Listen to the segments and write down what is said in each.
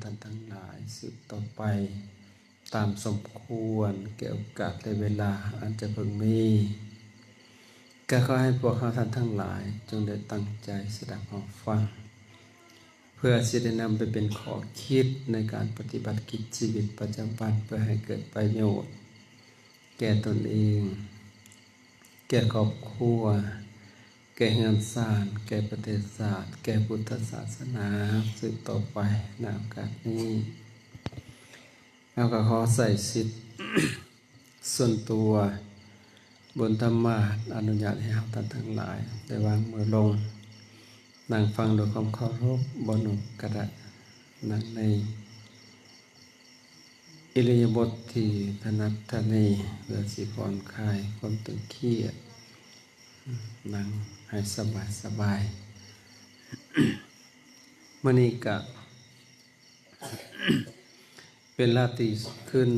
ท่านทั้งหลายสืบต่อไปตามสมควรแก่โอกาสและเวลาอันจะพึงมีก็ขอให้พวกเราท่านทั้งหลายจงได้ตั้งใจสดับรับฟังเพื่อสิได้นำไปเป็นข้อคิดในการปฏิบัติกิจชีวิตประจำวันเพื่อให้เกิดประโยชน์แก่ตนเองแก่ครอบครัวแก่งานสร้างแก่ประเทศชาติแก่พุทธศาสนาสืบต่อไปในโอกาสนี้เราก็ขอใส่สิทธิ์ ส่วนตัวบนธรรมะอนุญาตให้เราท่านทั้งหลายได้วางมือลงนั่งฟังโดยความเคารพบนุกระดะนั่งในอิริยาบถที่ถนัดถนีเพื่อสิผ่อนคลายความตึงเครียดนั่งให้สบายสบายมื้อนี้ก็ เป็นราตรีขึ้น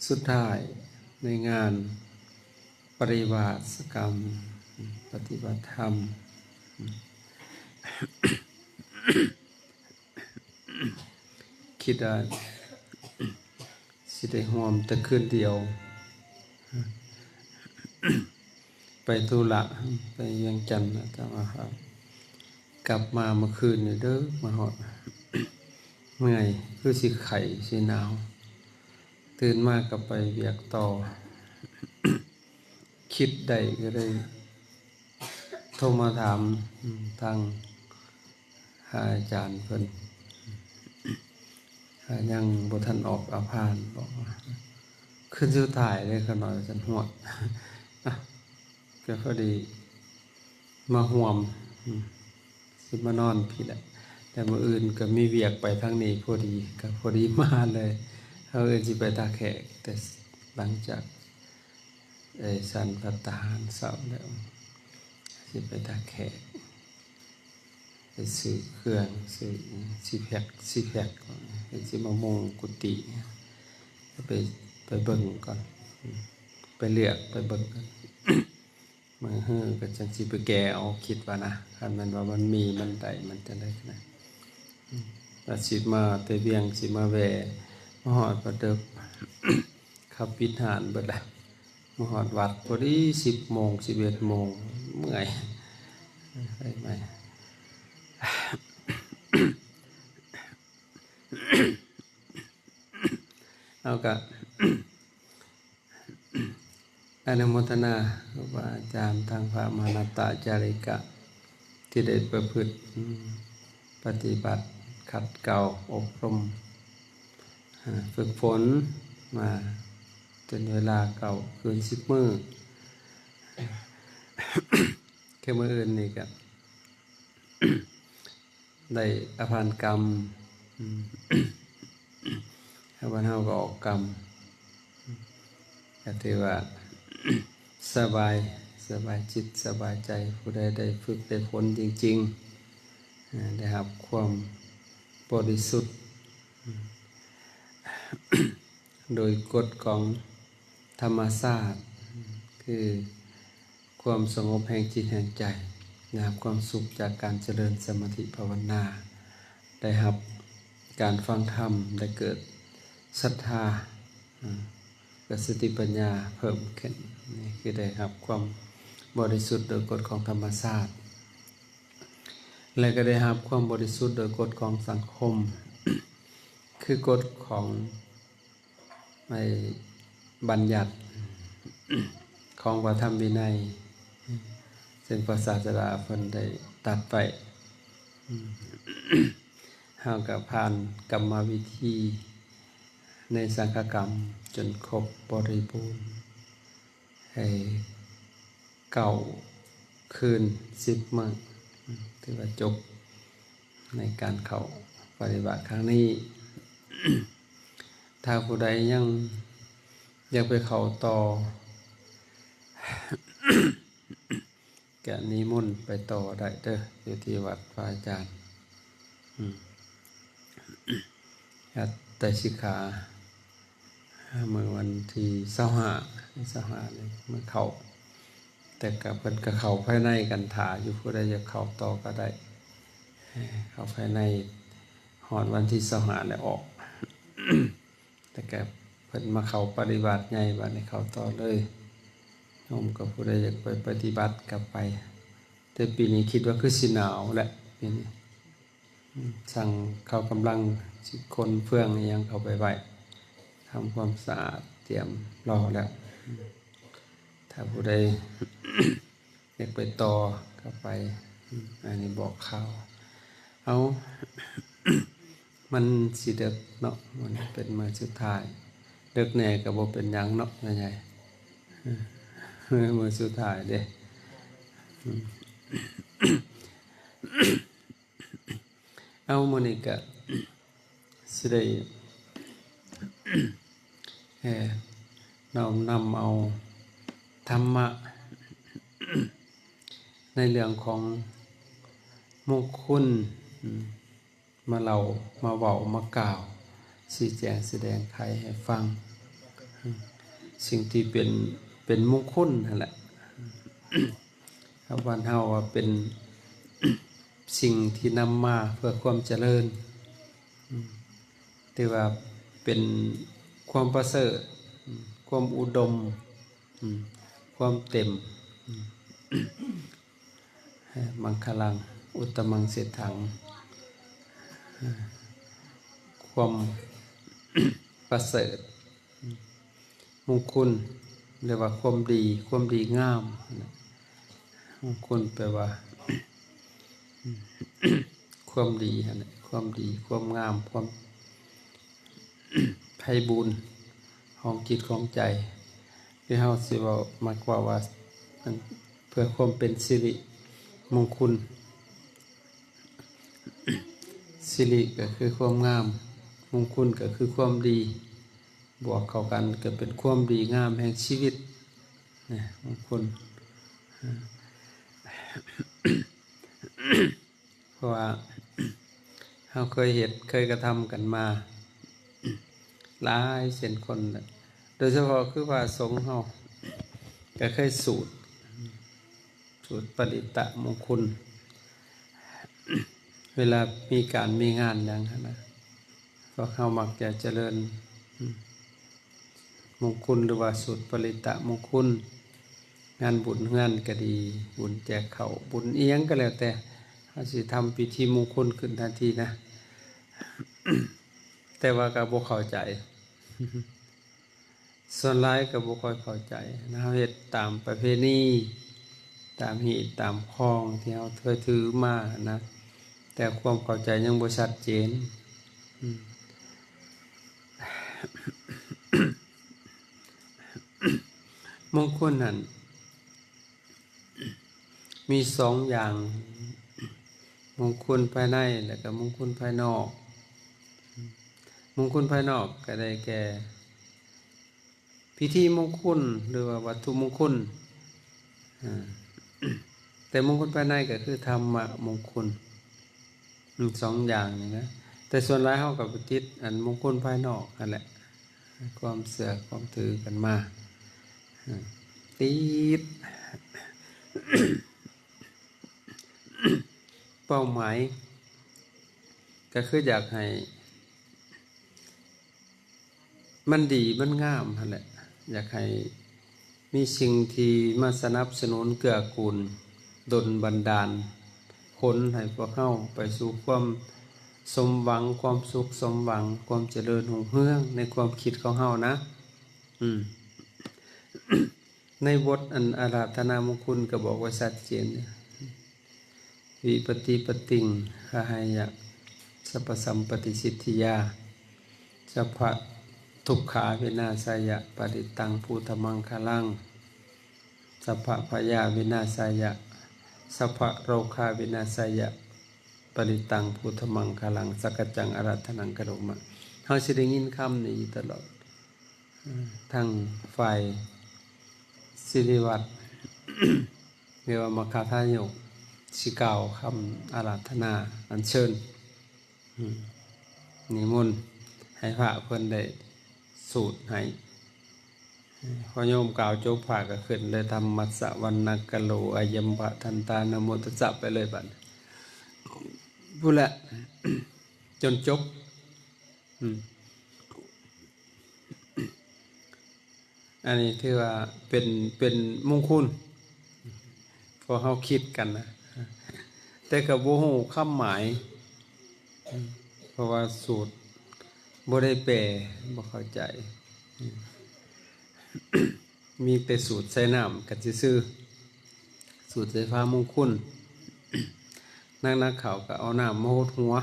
สุดท้ายในงานปริวาสกรรมปฏิบัติธรรมคิดว่าสิได้ห่วมแต่คืนเดียวไปธุระไปเวียงจันทน์แต่ว่าครับกลับมาเมื่อคืนนี่เด้อมาฮอดเมื่อยคือสิไข้สิหนาวตื่นมาก็ไปเวียกต่อคิดได้ก็ได้โทรมาถามทางอาจารย์เพิ่นยังบ่ทันออกอาพาธบอกว่าขึ้นสุดท้ายเลยขน่อยฉันหวดก็พอดีมาห่วมสิมานอนพี่แหละแต่มื้ออื่นก็มีเวียกไปทางนี้พอดีก็พอดีมาเลยเฮาสิไปตาแขกแต่หลังจากสันพัตตาหารเสาร์แล้วสิไปตาแขกไปซื้อเครื่องซื้อซีแพ็คสิมามงกุฏิไปเบิ่งก่อนไปเลือกไปเบิ่งกันมื้อฮื้อก็จังสิไปแก้เอาคิดว่านะคันมันว่ามันมีมันได้มันจะได้นะแล้วสิมาแต่เวียงสิมาแวะมาฮอดประเดิบขับปิดหานเบิดแล้วมาฮอดวัดพอดี10 โมง 11 โมงเมื่อยได้ไหมเอากะ อนุโมทนาครูบาอาจารย์ทางพระมหานัตตาจาริกะที่ได้ประพฤติปฏิบัติขัดเกลาอบรมฝึกฝนมาจนเวลาเก่าคืน10 มื้อแค่มื้ออื่นนี่ก็ ได้อภานกรรมถ้าวันเฮาก็ออกกรรมก็ถือว่าสบายจิตสบายใจผู้ใดได้ฝึกได้ผลจริงๆได้รับความบริสุทธิ์โดยกฎของธรรมชาติคือความสงบแห่งจิตแห่งใจได้รับความสุขจากการเจริญสมาธิภาวนาได้รับการฟังธรรมได้เกิดศรัทธาเกิดสติปัญญาเพิ่มขึ้นนี่คือได้รับความบริสุทธิ์โดยกฎของธรรมชาติและก็ได้รับความบริสุทธิ์โดยกฎของสังคม คือกฎของบัญญัติ ของพระธรรมวินัยซึ่งพระศาสดาเพิ่นได้ตรัสไว้เฮาก็ผ่านกรรมวิธีในสังฆกรรมจนครบบริบูรณ์ให้9 คืน 10 มื้อถือว่าจบในการเข้าปฏิบัติครั้งนี้ ถ้าผู้ใดยังอยากไปเข้าต่อ แกนิมนต์ไปต่อได้เด้ออยู่ที่วัดพระอาจารย์ไตรสิกขาเมื่อวันที่25นี่เมื่อเข้าแต่กับเพิ่นก็เข้าภายในกันถ่าอยู่ผู้ใดอยากเข้าต่อก็ได้เข้าภายในห หอดวันที่25แล้วออก แต่แกเพิ่นมาเข้าปฏิบัติใหญ่บัดนี้เข้าต่อเลยโยมก็ผู้ใดอยากไปปฏิบัติก็ไปแต่ปีนี้คิดว่าคือสิหนาวแหละปีนี้สั่งเข้ากำลังสิคนเฟื่องอิหยังเข้าไปไว้ทำความสะอาดเตรียมรอแล้วถ้าผู้ใด อยากไปต่อก็ไปอันนี้บอกข่าวเอา มันสิเด็กเนาะมันเป็นมื้อสุดท้ายเด็กแหน่ก็บ่เป็นหยังเนาะแม่ใหญ่มื้อสุดท้ายเด้เอามื้อนี้ก็สิได้น้อมนำเอาธรรมะในเรื่องของมงคลมาเล่ามาเว้ามากล่าวชี้แจงแสดงไขให้ฟังสิ่งที่เป็นมงคลนั่นแหละครับวันเฮาว่าเป็นสิ่งที่นำมาเพื่อความเจริญที่ว่าเป็นความประเสริฐความอุดมความเต็มมังคลังอุตตมังเสถังความประเสริฐมงคลเรียกว่าความดีงามมงคลแปลว่าความดีนะความดีความงามความไพบูลย์ของจิตของใจที่เฮาสิเว้ามักว่าเพื่อความเป็นสิริมงคลสิริก็คือความงามมงคลก็คือความดีบวกเข้ากันก็เป็นความดีงามแห่งชีวิตนะมงคลเพราะว่าเราเคยกระทำกันมาหลายเส้นคนโดยเฉพาะคือว่าสงฆ์เราก็เคยสูตรปริตะมงคลเวลามีการมีงานอย่างนั้นนะก็เข้ามักจะเจริญมงคลหรือว่าสูตรปริตะมงคลงานบุญงานก็ดีบุญแจกเขาบุญเอียงก็แล้วแต่เขาสิทำพิธีมงคลขึ้นทันทีนะ แต่ว่าก็บ่เข้าใจ ส่วนหลายก็บ่ค่อยเข้าใจนะเฮ็ดตามประเพณีตามเหตุตามคองที่เราเคยถือมานะแต่ความเข้าใจยังบ่ชัดเจนมงคลนั้นมี2อย่างมงคลภายในและก็มงคลภายนอกมงคลภายนอกก็ได้แก่พิธีมงคลหรือว่าวัตถุมงคลแต่มงคลภายในก็คือธรรมะมงคล2อย่างนี่นะแต่ส่วนหลายเฮาก็ไปติดอันมงคลภายนอกนั่นแหละความเสื่อความถือกันมาติด เป้าหมายก็คืออยากให้มันดีมันงามนั่นแหละอยากให้มีสิ่งที่มาสนับสนุนเกื้อกูลดลบันดาลผลให้พวกเฮาไปสู่ความสมหวังความสุขสมหวังความเจริญรุ่งเรืองในความคิดของเฮานะในบทอันอาราธนามงคลก็บอกว่าชัดเจนวิปติปติงหาหายะสัพพสัมปติสิทธิยาสัพพะทุกขาวินาศายะปฏิตังภูตมังคลังสัพพะพยาวินาศายะสัพพะโรคาวินาศายะปฏิตังภูตมังคลังสักจังอาราธนังกะโลมะเฮาสิได้ยินคำนี้ตลอดทั้งฝ่ายศิริวัตร เรียกว่ามคทายกสิกล่าวคำอาราธนาอัญเชิญนิมนต์ให้พระเพิ่นได้สูตรให้พอโยมกล่าวจบพระก็ขึ้นเลยธรรมัสสะวันนักกะโลอายัมปะทันตานะโมตัสสะไปเลยบัดพูดละ จนจบอันนี้ถือว่าเป็นมงคลพอเฮาคิดกันนะแต่ก็บ่ฮู้ความหมายเพราะว่าสูตรบ่ได้แปลบ่เข้าใจมีแต่สูตรใส่น้ำกันซื่อๆสูตรใส่ฟ้ามงคลนักเขาก็เอาน้ำมาหดหัว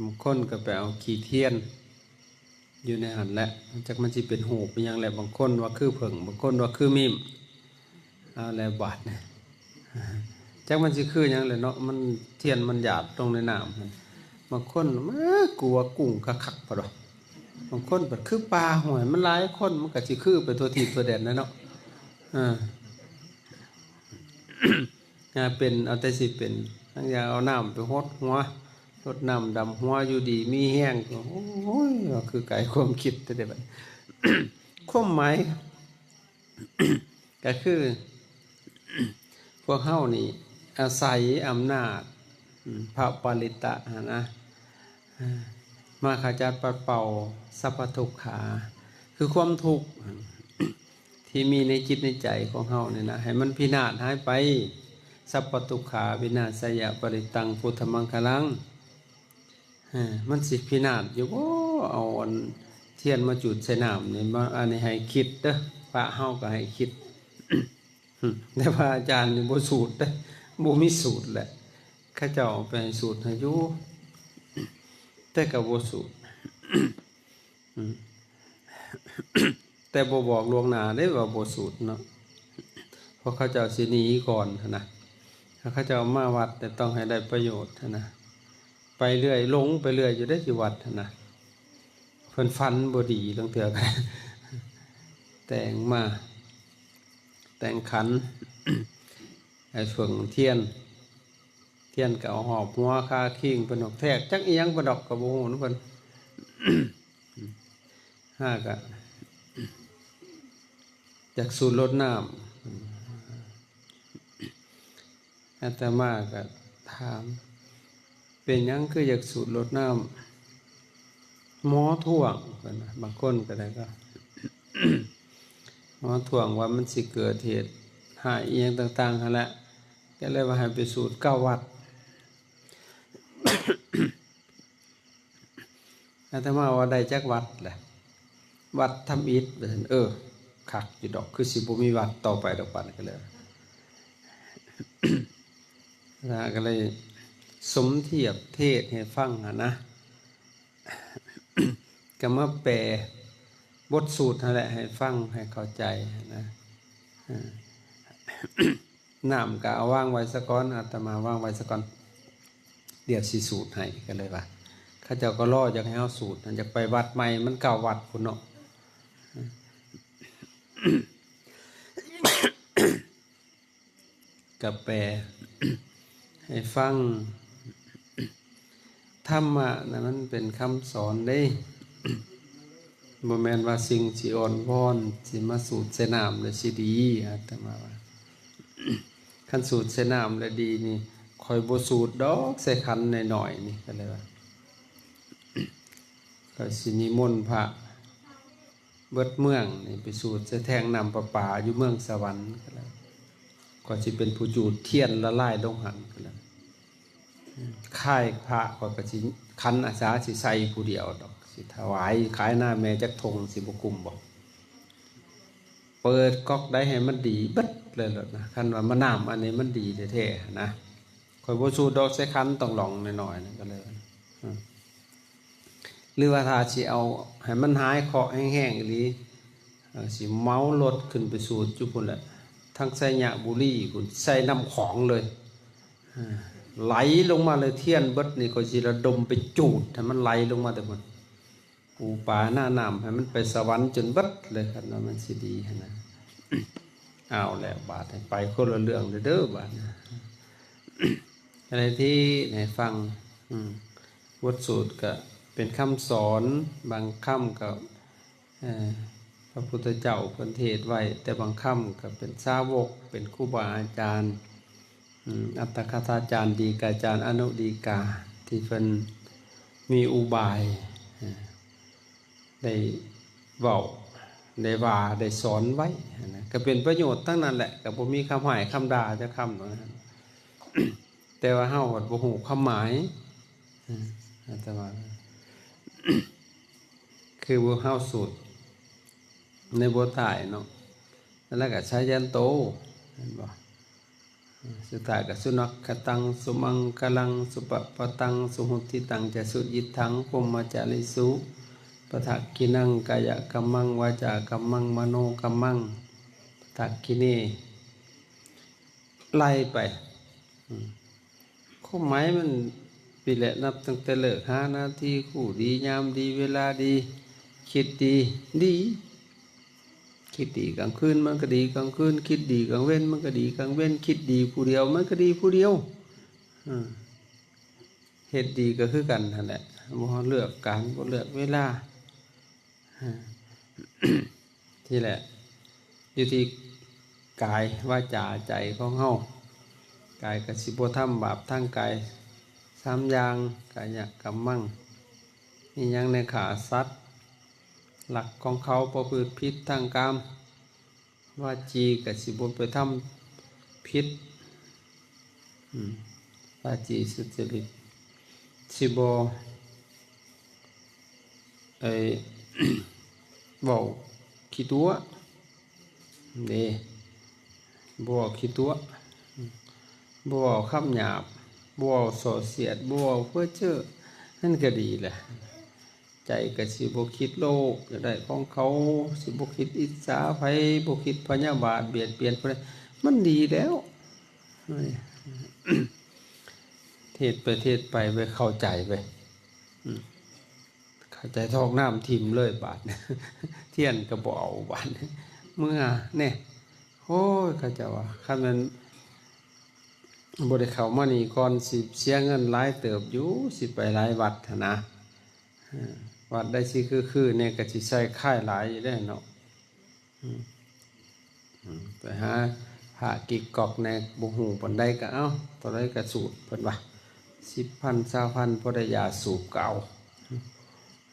บางคนก็ไปเอาขี้เทียนอยู่ในหันแหละจักมันสิเป็นหูเป็นหยังแหละบางคนว่าคือเผิงบางคนว่าคือมีมเอาแล้วบาดเนี่ยจักมันสิคือหยังแหละเนาะมันเทียนมันหยาดลงในน้ำมันบางคนกลัวกุ้งคักๆพอดอกบางคนแบบคือปลาหอยมันหลายคนมันก็สิคือไปตัวทีตัวแดนนะเนาะเป็นเอาแต่สิเป็นทั้งยาเอาน้ำไปหดหัวรดน้ำดำหัวอยู่ดีมีแห้งโอ้ยคือไก่ความคิดแต่เด็กความหมายก็คือพวกเฮานี่อาศัยอำนาจพระปริตะนะมาขจัดปัดเป่าสัพพทุกขาคือความทุกข์ที่มีในจิตในใจของเฮาเนี่ยนะให้มันพินาศหายไปสัพพทุกขาวินาศยปริตังพุทธมังคลังมันสิพินาศอยู่บ่เอาเทียนมาจุดใส่น้ำนี่มาอันนี้ให้คิดเด้อพระเฮาก็ให้คิดแต่พระอาจารย์นี่บ่สูตรเด้อบ่มีสูตรแหละข้าเจ้าไปสูตรให้อยู่แต่ก็บ่สูตรแต่บ่บอกล่วงหน้าได้ว่าบ่สูตรเนาะเพราะเขาเจ้าสิหนีก่อนนะถ้าเขาเจ้ามาวัดแต่ต้องให้ได้ประโยชน์นะไปเรื่อยหลงไปเรื่อยอยู่ได้ที่วัดนะเพิ่นฟันบ่ดีลงเถื่อกันแต่งมาแต่งขันไอ้ส่วนเทียนก็เอาหอบหัวคาคิงเป็นดอกแทกจักอีหยังเป็นดอกกระโบหูนะเพิ่นห้าก็จากสูตรรดน้ำอาตมาก็ถามเป็นหยังคืออยากสูตรรดน้ำหมอท่วงกันนะบางคนก็ได้ก็ หมอท่วงว่ามันสิเกิดเหตุหายเอียงต่างๆหั่นแหละก็เลยว่าให้ไปสูตร9 วัด อาตมาว่าได้จักวัดแหละวัดทำอิฐคักอยู่ดอกคือสิบ่มีวัดต่อไปดอกปันก็เลยก็เลยสมเทียบเทศให้ฟังนะก็มาแปลบทสูตรนั่นแหละให้ฟังให้เข้าใจนะน้ำก็เอาว่างไว้สักก้อนอาตมาว่างไว้สักก้อนเดี๋ยวสิสูตรให้กันเลยว่าข้าเจ้าก็รออยากให้เอาสูตรอยากไปวัดใหม่มันเก่าวัดพุ่นเนาะกับแปลให้ฟังธรรมะนะมันเป็นคำสอนได้บ่แม่นว่าสิ่งสิอ่อนวอนสิมาสูตรใส่น้ำแล้วสิดีอาตมาว่าคันสูตรใส่น้ำแล้วดีนี่คอยบ่สูตรดอกใส่ขันหน่อยๆนี่ก็เลยว่าก็สินิมนต์พระเบิดเมืองนี่ไปสูตรใส่แทงน้ำประปาอยู่เมืองสวรรค์ก็แล้วก็สิเป็นผู้จูดเทียนละลายลงหันก็แล้วค่ายพระก็สิขันอาสาสิใส่ผู้เดียวดอกสิถวายขายหน้าแม่จักทงสิบ่กุมบ่เปิดก๊อกได้ให้มันดีเบิดเลยล่ะนะคันว่ามันน้ำอันนี้มันดีแท้ๆนะข่อยบ่สูดดอกใส่คันต้องหลองหน่อยๆนั่นก็เลยหรือว่าถ้าสิเอาให้มันหายเคาะแห้งๆอีหลีสิเมารถขึ้นไปสูดอยู่พุ่นแหละทั้งใส่หยะบุหรี่พุ่นใส่น้ำของเลยไหลลงมาเลยเทียนเบิดนี่ก็สิระดมไปจูดให้มันไหลลงมาแต่พุ่นปูปลาหน้าน้ำให้มันไปสวรรค์จนเบิดเลยครับว่ามันสิดีนะเอาแล้วบาดไปคนละเรื่องเด้อบาดอะไรที่ไหนฟังบทสูตรก็เป็นคำสอนบางคำกับพระพุทธเจ้าเพิ่นเทศไว้แต่บางคำก็เป็นสาวกเป็นครูบาอาจารย์ อัตถคถาจารย์ดีกาจารย์อนุดีกาที่เพิ่นมีอุบายได้เว้าได้ว่าได้สอนไว้นะก็เป็นประโยชน์ทั้งนั้นแหละก็บ่มีคำหายคำด่าจะคำนั้น แต่ว่าเฮาก็บ่ฮู้ความหมายอาตมาคือบ่เฮาสูตรในบทท้ายเนาะแล้วก็ชายันโตเห็นบ่สุดท้ายก็สุนัขขตังสุมังคลังสุปปตังสุหุติตังจะสุยิทังพรหมจาริสุปทักขินังกายกัมมังวาจากัมมังมโนกัมมังปทักขิเนไล่ไปข้อหมายมันปีแหละนับตั้งแต่เลิก5 นาทีคู่ดียามดีเวลาดีคิดดีดีคิดดีกลางคืนมันก็ดีกลางคืนคิดดีกลางเว้นมันก็ดีกลางเว้นคิดดีผู้เดียวมันก็ดีผู้เดียวเฮ็ดดีก็คือกันนั่นแหละบ่เลือกการบ่เลือกเวลาที่แหละอยู่ที่กายวาจาใจของเฮากายก็สิบ่ทำบาปทางกาย3 อย่างกายกัมมังมีหยังในขาสัตว์หลักของเขาประพฤติผิดทางกามวาจีก็สิบ่ไปทำผิดวาจีสุจริตสิบ่เว้าขี้ตัวนี่บ่เว้าขี้ตัวบ่เว้าคำหยาบบ่เว้าส่อเสียดบ่เว้าเพ้อเจ้อนั่นก็ดีแหละใจก็สิบ่คิดโลภจะได้ของเขาสิบ่คิดอิจฉาไผบ่คิดพยาบาทเบียดเบียนผู้ใดมันดีแล้วเทศไปไปเข้าใจไปเข้าใจทอกน้ำทิ่มเลยบาดเทียนก็บ่เอาบาดเมื่อเนี่ยโอ้ยเขาเจ้าว่าคันมันบ่ได้เข้ามานี่ก่อนสิเสียเงินหลายเติบอยู่สิไปหลายวัดหั้นนะวัดได้สิคือเนี่ยก็สิใช้ค่ายหลายอยู่ได้เนาะไปหาหากิกกอกแนกบ่ฮู้ปานใดก็เอาตอนใดก็สูตรเพิ่นว่า 10,000 20,000พอได้ยาสูบก็เอา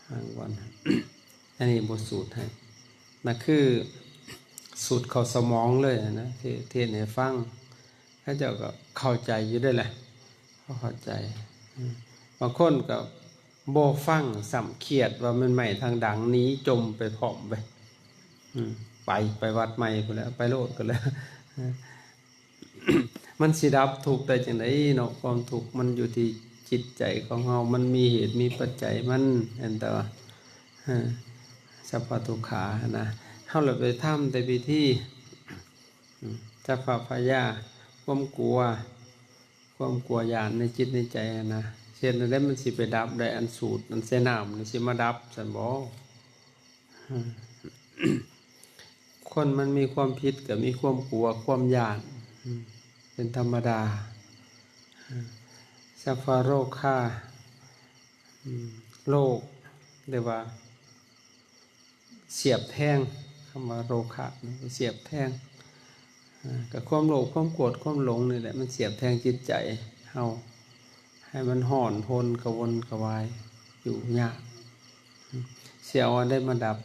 ห่างวัน อันนี้บ่สูตรให้นั่นคือสูตรเข้าสมองเลยนะเทศให้ฟังเขาเจ้าก็เข้าใจอยู่ได้แหละเข้าใจบางคนก็บ่ฟังสำเครียดว่ามันใหม่ทางดังนี้จมไปพร้อมไปวัดใหม่พุ่นแล้วไปโลดกันแล้ว มันสิดับทุกข์ได้จังได๋เนาะความทุกข์มันอยู่ที่จิตใจของเฮามันมีเหตุมีปัจจัยมันอันแต่ว่าสัพพทุกขานะเฮาเลยไปทำแต่พิธีสัพพพยาความกลัวญาณในจิตในใจนะเช่นนั้นมันสิไปดับได้อันสูตรอันเสน้ำมันสิมาดับซั่นบ่คนมันมีความผิดกับมีความกลัวความญาณเป็นธรรมดาสัพพโรคาโรคเรียกว่าเสียบแทงคำว่าโรคะเสียบแทงกับความโลภความโกรธความหลงนี่แหละมันเสียบแทงจิตใจเฮาให้มันห่อนทนกระวนกระวายอยู่ยากเสียวันได้มาดับ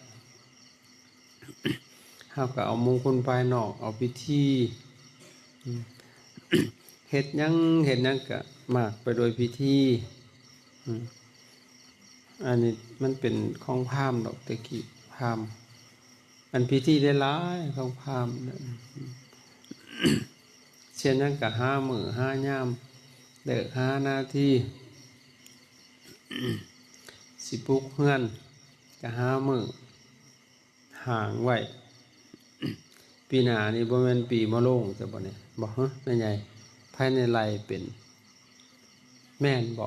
เฮาก็เอามงคลภายนอกเอาพิธีเฮ็ดหยังก็มากไปโดยพิธีอันนี้มันเป็นของพราหมณ์ดอกตะกี้พราหมณ์อันพิธีได้หลายของพราหมณ์เช่นนั้นก็5 มื้อ5 ยามเลิก5 นาทีสิปลุกเฮือนก็5 มื้อห่างไว้ปีหน้านี่บ่แม่นปีมะโรงซะบ่เนี่ยบ่ฮะแม่ใหญ่ภายในไร่เป็นแม่นบ่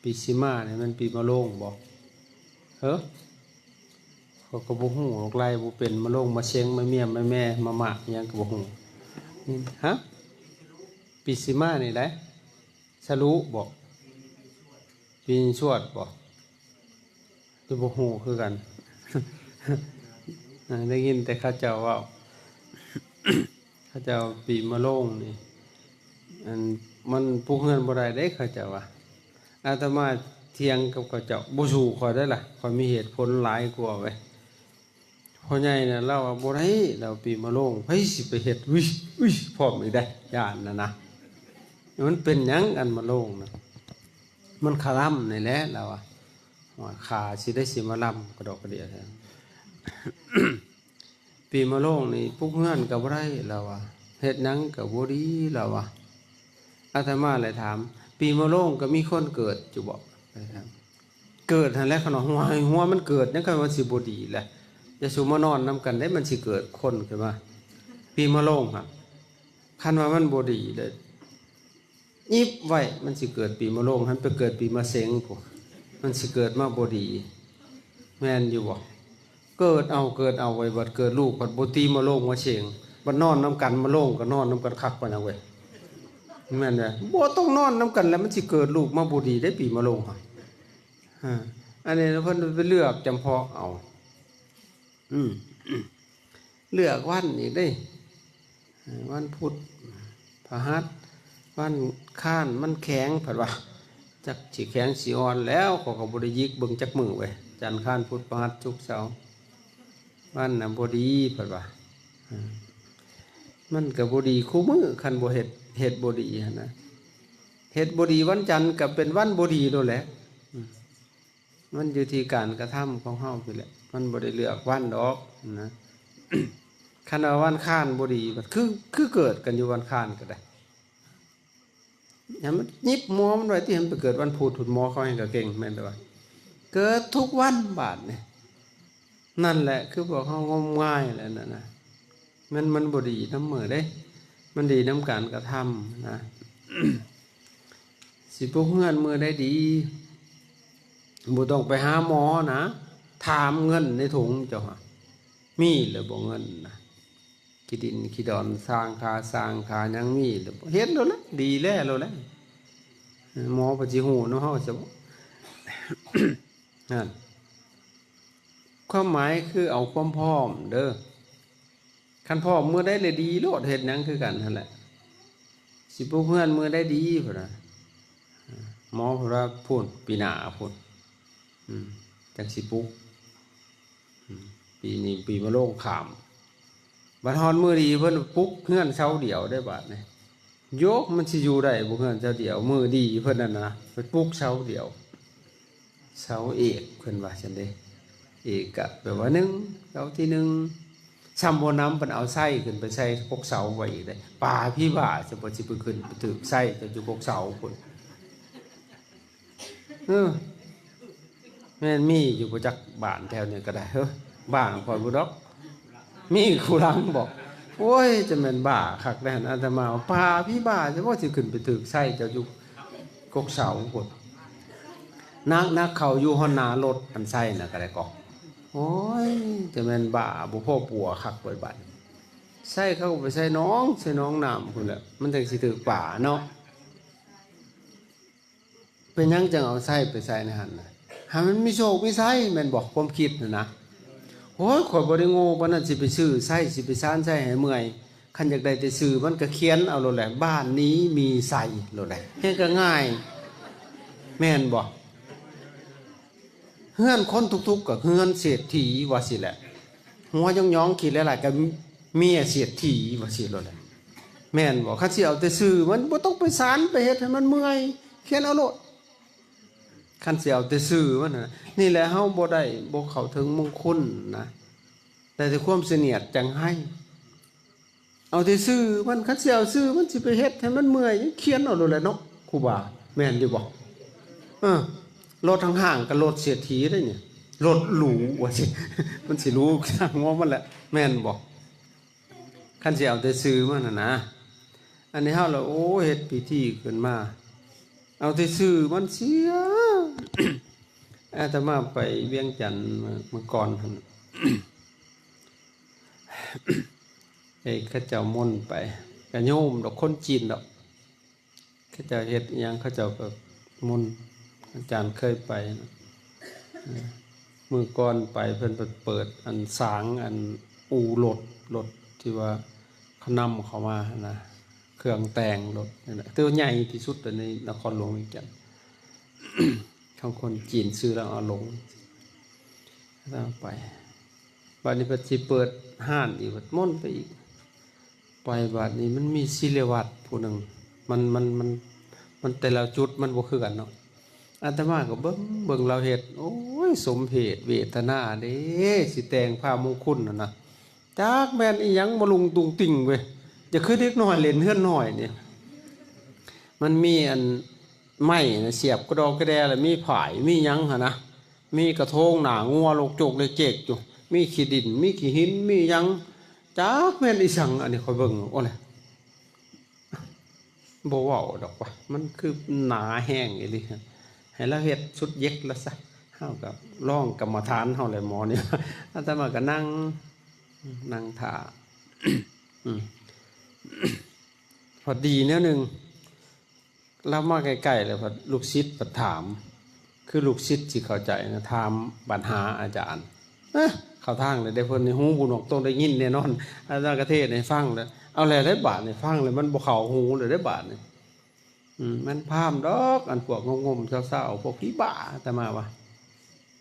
ปีสิมาเนี่ยมันปีมะโรงบ่เขาก็บ่ฮู้ออกไล่บ่เป็นมะโรงมาเชงมาเมียมาแม่มาหมากหยังก็บ่ฮู้ฮะปีสิมานี่ได้ฉลุบ่ปีชวดบ่จะบ่ฮู้คือกัน ได้ยินแต่เขาเจ้าว่า เขาเจ้าปีมะโรงนี่ อันมันปลูกเฮือนบ่ได้เด้เขาเจ้าว่าอาตมาเถียงกับเขาเจ้าบ่สู้ข่อยได้ล่ะข่อยมีเหตุผลหลายกว่าเว้ยพ่อใหญ่น่ะเล่าว่าบ่ได้เราปีมะโรงไผสิไปเฮ็ดอุ้ยพร้อมอีกได้ย่านน่ะนะมันเป็นหยังอันมะโรงน่ะมันคลำนี่แหละเราอ่ะว่าขาสิได้สิมาลำกระดอกกระเดียแท้ ปีมะโรงนี่ปลูกเฮือนก็บ่ได้เราอ่ะเฮ็ดหยังก็บ่ดีเราอ่ะอาตมาเลยถามปีมะโรงก็มีคนเกิดอยู่บ่ครับเกิดหั่นแหละขนาดหัวมันเกิดยังก็มันสิบ่ดีแหละอย่าสุมานอนนำกันได้มันสิเกิดคนขึ้นมาปีมะโรงครับคันว่ามันบ่ดีเลยยิบไว้มันสิเกิดปีมะโรงหันไปเกิดปีมะเส็งพุ่นมันสิเกิดมาบ่ดีแม่นอยู่บ่เกิดเอาไว้บัดเกิดลูกบัดบ่ตีมะโรงมาเส็งบัดนอนนำกันมะโรงก็นอนนำกันคักปานนั้นเว้ยแม่นเด้อบ่ต้องนอนนำกันแล้วมันสิเกิดลูกมาบ่ดีได้ปีมะโรงอันนี้เพิ่นไปเลือกจำเพาะเอาเลือกวันอีกได้วันพุธพฤหัสวันค้านมันแข็งผัดว่าจักสิแข็งสิอ่อนแล้วเขาก็บ่ได้ยิกเบิ่งจักมือไว้จันทร์ค้านพุธพฤหัสศุกร์เสาร์วันน่ะบ่ดีผัดว่ามันก็บ่ดีคู่มือคันบ่เฮ็ดบ่ดีนะเฮ็ดบ่ดีวันจันทร์ก็เป็นวันบ่ดีโดนแหละมันอยู่ที่การกระทำของเฮาพี่แหละมันบ่ได้เลือกวันดอกนะคันว่าวันค้านบ่ดีมันคือเกิดกันอยู่วันค้านก็ได้อย่ามันยิบหมอมันไว้ที่มันไปเกิดวันพุธหมอเขาให้ก็เก่งแม่นบ่เกิดทุกวันบาดนี่นั่นแหละคือบอกเฮางมง่ายแหละนั่นน่ะมันบ่ดีนำมือเด้มันดีนำการกระทำนะ สิปลูกเฮือนมือได้ดีบ่ต้องไปหาหมอนะถามเงินในถุงเจ้ามีหรือบ่เงินนะขี้ดินขี้ดอนสร้างคายังมีหรือบ่เฮ็ดแล้วละดีแล้วแหละหมอบ่สิฮู้เนาะเฮาจะบ่ นั่นความหมายคือเอาความพร้อมเด้อคันพร้อมมื้อใดเลยดีโลดเฮ็ดหยังคือกันนั่นแหละสิปลูกเฮือนมื้อใดดีพุ่นน่ะหมอเพิ่นว่าพุ่นปีหน้าพุ่นจังสิปลูกปีนี้ปีมะโรงข้ามบัดฮอดมื้อดีเพิ่นปลุกเฮือนเช้าเดียวได้บาดนี่โยกมันสิอยู่ได้บ่เฮือนเช้าเดียวมื้อดีเพิ่นนั่นนะเพิ่นปลุกเช้าเดียวเช้าเอกเพิ่นว่าซั่นเด้เอกก็แปลว่า1เช้าที่1ซ้ำบ่นำเพิ่นเอาไส้ขึ้นไปใส่กกเสาไว้อีกได้ป่าพี่ว่าจะบ่สิไปขึ้นไปถึกไส้จะอยู่กกเสาพุ่นแม่นมีอยู่บ่จักบ้านแถวนี้ก็ได้บ้านข่อยบ่ดอกมีครูรังบอกโอ้ยจะแม่นบ้าคักได้หั่นอาตมาพาพี่บ้าจะบ่สิขึ้นไปถึกไส้เจ้าอยู่กกเสาพุ่นนักเขาอยู่ฮอนหน้ารถอันไส้น่ะก็ได้กอกโอ้ยจะแม่นบ้าบ่พอปัวคักเบิดบัดไส้เขาไปใส่น้องน้ำพุ่นแหละมันจังสิถึกป่าเนาะเป็นหยังจังเอาไส้ไปใส่ในหั่นน่ะหามันมีโชคมีไส้แม่นบอกความคิดนะโอ้ยข่อยบ่ได้โง่ปานนั้นสิไปซื้อไส้สิไปซ่านไส้ให้เมื่อยคันอยากได้แต่ซื้อมันก็เขียนเอาโลดแหละบ้านนี้มีไส้โลดแหละเฮ็ดก็ง่ายแม่นบ่เฮือนคนทุกๆก็เฮือนเศรษฐีว่าสิแหละหัวย่องๆคิดหลายๆก็เมียเศรษฐีว่าสิโลดแหละแม่นบ่คันสิเอาแต่ซื้อมันบ่ต้องไปซ่านไปเฮ็ดให้มันเมื่อยเขียนเอาโลดคันเสียเอาแต่ซื้อมันนะนี่แหละเฮาบ่ได้บ่เข้าถึงมงคลนะแต่ความเสนียดจังให้เอาแต่ซื้อมันคันเสียเอาซื้อมันสิไปเฮ็ดให้มันเมื่อยเขียนเอาโลดแหละเนาะครูบาแม่นอยู่บ่รถทางห้างกับรถเศรษฐีได้เนี่ยรถหรูว่าสิมันสิรู้ทางว่ามันแหละแม่นบ่คันสิเอาแต่ซื้อมันน่ะนะอันนี้เฮาแล้วโอ้เฮ็ดพิธีขึ้นมาเอาแต่ซื้อมันเสีย อาตมาไปเวียงจันทน์เมื่อก่อนหั่น เขาเจ้ามนต์ไปกะโยมดอกคนจีนดอกเขาเจ้าเฮ็ดอิหยังเขาเจ้าก็มนต์อาจารย์เคยไปนะมื้อก่อนไปเพิ่นเปิดอันสางอันอู่รถที่ว่าเขานำเข้ามานะ เครื่องแต่งรถนั่นแหละตัวใหญ่ที่สุดในนครหลวงเวียงจันทน์ ของคนจีนซื้อแล้วเอาลงแล้วไปบัดนี้เพิ่นสิเปิดห้านอีกบัดม่อนไปอีกไปบัดนี้มันมีศิริวัตรผู้หนึงมันแต่ละจุดมันบ่คือกันเนาะอาตมาก็เบิ่งเราเฮ็ดโอ้ยสมเพชเวทนาเด้สิแต่งผ้ามงคลน่ะนะจักแม่นอีหยังบ่ลุงตุงติ่งเว้ยจะคือเด็กน้อยเล่นเฮือนน้อยนี่มันมีอันไม้นะเสียบกระดองกระแดแล้วมีผายมีหยังหั่นนะมีกระทงหน้างัวลกจกเลยเจกอยู่มีขี้ดินมีขี้หินมีหยังจักแม่นอีสังอันนี้ค่อยเบิ่งโอ้แหละบ่เว้าดอกว่ามันคือหนาแห้งอีหลีให้เราเฮ็ดชุดเย็กละซะเฮากับร้องกรรมฐานเฮาแหละหมอนี่อาตมาก็นั่งท่าพอดีแนวนึงเรามาใกล้ๆเลยพอลูกศิษย์ถามคือลูกศิษย์สิเข้าใจนะถามปัญหาอาจารย์เข้าทางเลยได้เพิ่นในหูบุญออกต้องได้ยินแน่นอนอาจารย์กระเทศให้ฟังแล้วเอาแล้วได้บาทนี่ฟังเลยมันบ่เข้าหูเลยได้บาทนี่มันพามดอกอันพวกงมๆเศร้าๆพวกผีบ้าแต่มาว่า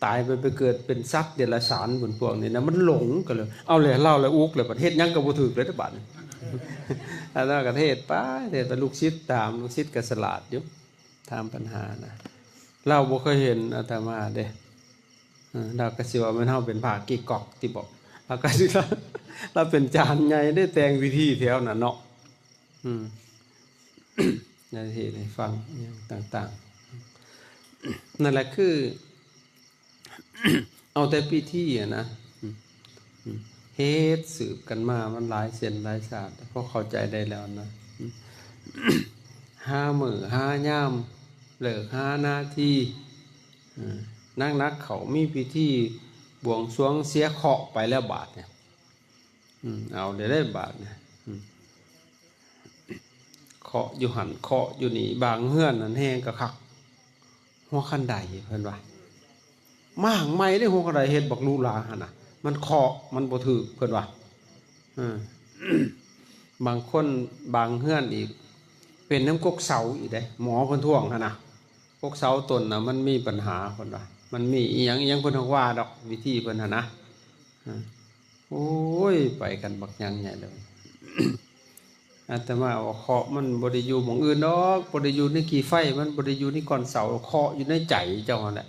ตายไปเกิดเป็นสัตว์เดรัจฉานบนพวกนี้นะมันหลงกันเลยเอาเลยเล่าเลยอุกเลยประเทศยังก็บ่ถูกเลยได้บาทอาจารย์กระเทศป้าเทศลูกศิษย์ตามลูกศิษย์ก็ฉลาดอยู่ถามปัญหานะเราบ่เคยเห็นอาตมาเด้เราก็สิว่ามันเฮาเป็นภาคกี่กอกที่บอกเราก็สิเราเป็นจานใหญ่ได้แต่งวิธีแถวนั้นเนาะอย่างที่ได้ฟังอย่างต่างๆนั่นแหละคือเอาแต่พิธีนะเฮ็ดสืบกันมามันหลายเส้นหลายศาสตร์พอเข้าใจได้แล้วนะ5 มื้อ5 ยามเลิก5 นาทีนักเขามีพิธีบวงสรวงเสียเคราะห์ไปแล้วบาทเนี่ยเอาได้บาทเนี่ยเคาะอยู่หันเคาะอยู่นี่บางเฮือนนั่นแห้งกะคักหัวคันใดเพิ่นว่ามากไม่ได้หัวคันใดเฮ็ดบักลูลาหั่นน่ะมันเคาะมันบ่ถูกเพิ่นว่าบางคนบางเฮือนอีกเป็นน้ำกกเสาอีกเด้หมอเพิ่นท่วงหั่นน่ะกกเสาต้นน่ะมันมีปัญหาเพิ่นว่ามันมีอีหยังเพิ่นว่าดอกวิธีเพิ่นหั่นนะโอ้ยไปกันบักยังใหญ่เลยอาตมาว่าเคาะมันบ่ได้อยู่หม้องอื่นดอกบ่ได้อยู่ในกี่ไฟมันบ่ได้อยู่ในก้อนเสาเคาะอยู่ในใจเจ้านั่นแหละ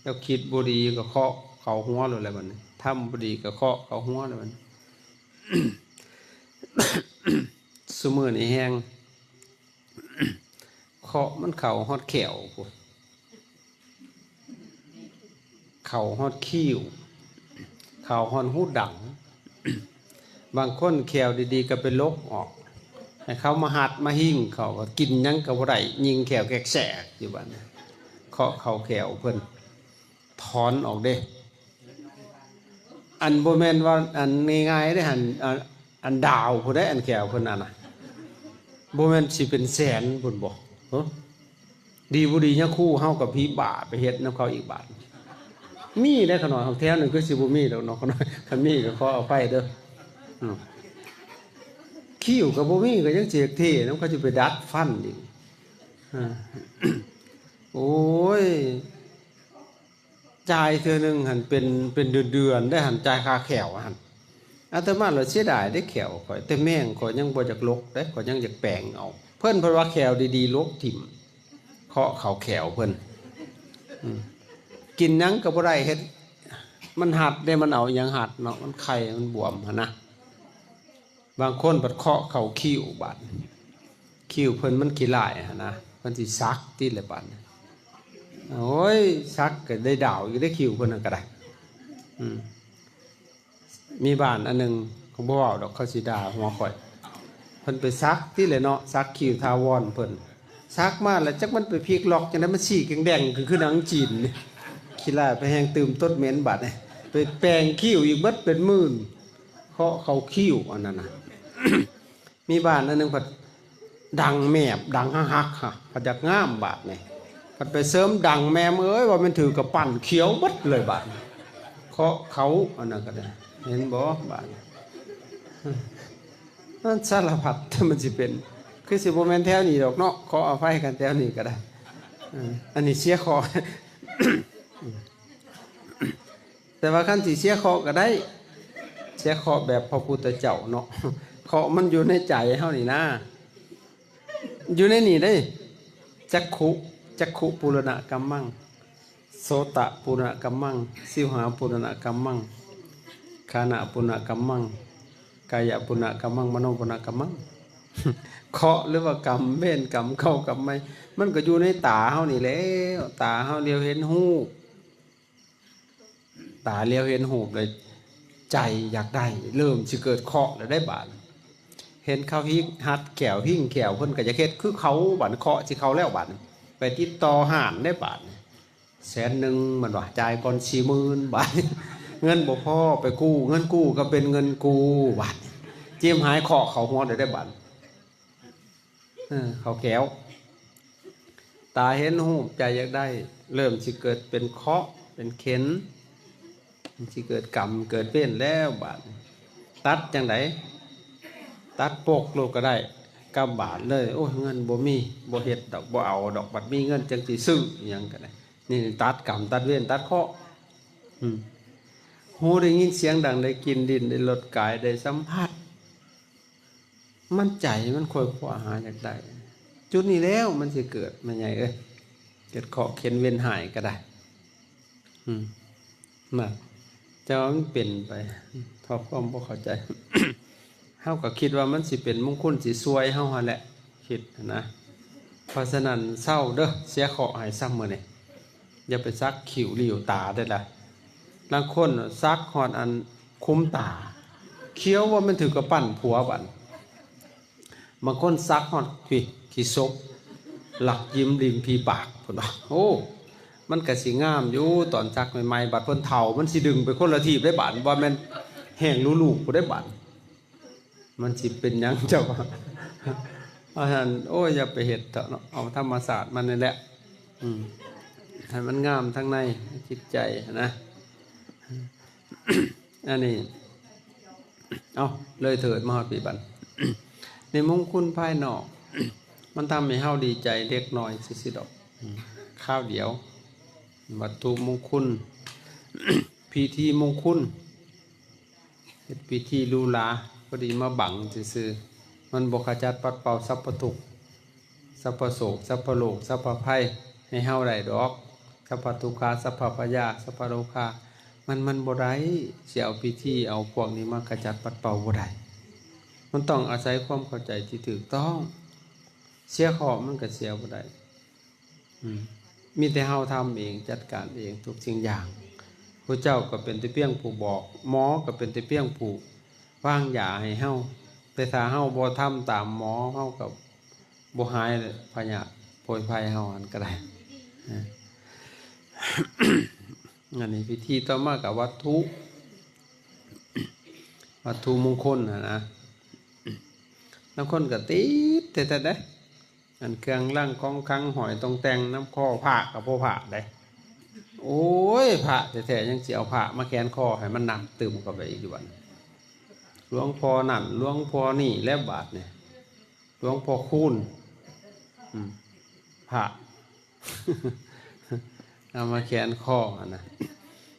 เจ้าคิดบ่ดีก็เคาะเข้าหัวเลยแหละบัดนี้ทำบ่ดีก็เคาะเข้าหัวเลยบัดนี้ ซุมื้อนี้แฮงเคาะมันเข้าฮอดแขวพุ่นเข้าฮอดคิ้วเข้าฮอดหูดังบางคนแขวดีๆก็ไปลบออกให้เขามาหัดมาหิ้งเขาก็กินยังก็บ่ได้ยิงแขวแกกแสกอยู่บัดนี้เคาะเข้าแขวเพิ่นถอนออกเด้อันบ่แม่นว่าอันง่ายๆได้หั่นอันดาวผู้ใดอันแขวเพิ่นน่ะบ่แม่นสิเป็นแสนพุ่นบ่ดีบ่ดียะคู่เฮากับผีบ้าไปเฮ็ดนำเขาอีกบาทมีได้ขนาดของแถวนึงคือสิบ่มีดอกเนาะขนาดคันมีก็ขอเอาไปเด้อคิ้วก็บ่มีก็ยังเจียกเท่นำเขาสิไปดัดฟันอีกโอ้ยจ่ายเทื่อนึงหั่นเป็นเดือนๆได้หั่นจ่ายค่าแขวหั่นอาตมาเราเสียดายได้แขวข่อยแต่แม่งข่อยยังบ่จักลกเด้ข่อยยังอยากแปลงเอาเพิ่นว่าแขวดีๆลกถิ่มเคาะเขาแขวเพิ่นกินหยังก็บ่ได้เฮ็ดมันหัดได้มันเอาหยังหัดเนาะมันไข่มันบวมหั่นนะบางคนบัดเคาะเขาคิ้วบาดคิ้วเพิ่นมันขี้ลายหั่นนะเพิ่นสิซักติละบาดโอ้ยซักก็ได้ดาวอยู่ได้คิ้วเพิ่นนั่นก็ได้มีบ้านอันนึงเขาบ่เว้าดอกเขาสิด่าหัวข่อยเพิ่นไปซักติเลยเนาะซักคิ้วทาวรเพิ่นซักมาแล้วจักมันไปพลิกล็อกจังได๋มันฉีกแดงๆคือหนังจีนนี่ขี้ลายไปแฮงตื่มต้นเหม็นบาดนี่ไปแปลงคิ้วอีกเบิดเป็นหมื่นเคาะเขาคิ้วอันนั้นน่ะ มีบ้านอันนึงเพิ่นดังแมบดังฮักๆค่ะพจักงามบาดนี่เพิ่นไปเสริมดังแม่เอ้ยว่ามันถือกระปั่นเขียวเบิดเลยบาดเคาะเขาอันนั้นก็ได้เห็นบ่บาด มันสารพัดมันสิเป็นคือสิบ่แม่นแถวนี้ดอกเนาะขออภัยกันแถวนี้ก็ได้อันนี้เสียคอ แต่ว่าคันสิเสียคอก็ได้เสียคอแบบพระพุทธเจ้าเนาะเคาะมันอยู่ในใจเฮานี่นะอยู่ในนี่ได้จักขุปุรณะกัมมังโสตะปุรณะกัมมังสิวหาปุรณะกัมมังคานะปุรณะกัมมังกายะปุรณะกัมมังมโนปุรณะกัมมังเคาะหรือว่ากรรมเว้นกรรมเข้ากรรมไม่มันก็อยู่ในตาเฮานี่แหล้วตาเฮาเลียวเห็นรูปตาเลียวเห็นรูปเลยใจอยากได้เริ่มสิเกิดเคาะแล้วได้บาดเห็นเขาหิ้งหัดแขวหิ้งแขวเพิ่นก็จะเฮ็ดคือเขาบัดเคาะสิเขาแล้วบัดไปติดต่อห้านได้บาด100,000มันว่าจ่ายก่อน40,000บาทเงินบ่พอไปกู้เงินกู้ก็เป็นเงินกู้บาดเจียมหายเคาะเขาหัวได้บาดเขาแขวตาเห็นรูปใจอยากได้เริ่มสิเกิดเป็นเคาะเป็นเข็นสิเกิดกรรมเกิดเป็นแล้วบาดตัดจังไดตัดปกโลกก็ได้กำบาดเลยโอ้เงินบ่มีบ่เฮ็ดดอกบ่เอาดอกบัดมีเงินจังสิซื้อหยังก็ได้นี่ตัดกรรมตัดเวรตัดเคราะห์หูได้ยินเสียงดังได้กินดินได้รสกายได้สัมผัสมันใจมันค่อยคว้าหาอยากได้จุดนี้แล้วมันสิเกิดมันใหญ่เกิดเคราะห์เข็นเวียนหายก็ได้น่ะจะว่ามันเป็นไปเพราะความบ่เข้าใจ เฮาก็คิดว่ามันสิเป็นมงคลสิซวยเฮาหั่นแหละคิดนะเพราะฉะนั้นเศร้าเด้อเสียเคราะห์ให้ซ้ำมื้อนี้อย่าไปซักขิวหลิวตาได้ล่ะบางคนซักฮอดอันคุ้มตาเคี้ยวว่ามันถือกระปั้นผัวบัดบางคนซักฮอดขี้ซบหลักยิ้มริมฝีปากพุ่นว่าโอ้มันก็สิงามอยู่ตอนซักใหม่ๆบัดเพิ่นเฒ่ามันสิดึงไปคนละทีได้บาดว่าแม่นแห้งลูกๆบ่ได้บาดมันสิเป็นหยังเจ้าอาหารโอ้ยอย่าไปเฮ็ดเถอะเนาะเอาธรรมศาสตร์มันนี่แหละให้มันงามทั้งในจิตใจนะอันนี้เอาเลยเถิดมหาปีบันในมงคลภายนอกมันทำให้เฮาดีใจเล็กน้อยสิดอกข้าวเดียววัตถุมงคล พิธีมงคลเฮ็ดพิธีลูลาพอดีมาบังซื่อๆมันบ่ขจัดปัดเป่าสัพพทุกข์สัพพโศกสัพพโลกสัพพภัยให้เฮาได้ดอกสัพพทุกขาสัพพพยาสัพพโลกามันบ่ได้สิเอาพิธีเอาพวกนี้มาขจัดปัดเป่าบ่ได้มันต้องอาศัยความเข้าใจที่ถูกต้องเสียข้อมันก็เสียบ่ได้มีแต่เฮาทำเองจัดการเองทุกสิ่งอย่างพระเจ้าก็เป็นแต่เพียงผู้บอกหมอก็เป็นแต่เพียงผู้วางยาให้เฮาแต่ถ้าเฮาบ่ทำตามหมอเฮาก็บ่หายพยาธิโผยภัยเฮาอันก็ได้ อันนี้พิธีต่อมากับวัตถุมงคลนะบางคนก็ติดแต่ได้อันเครื่องร่างของครั้งหอยตรงแต่งน้ำข้อผ้ากับผ้าได้โอ้ยผ้าแท้ๆยังสิเอาผ้ามาแขวนคอให้มันหนักตึมเข้าไปอีกอยู่บัดหลวงพ่อนั่นหลวงพ่อนี่แล้วบาทเนี่ยหลวงพ่อคูณผ้า เอามาแขวนคอนะ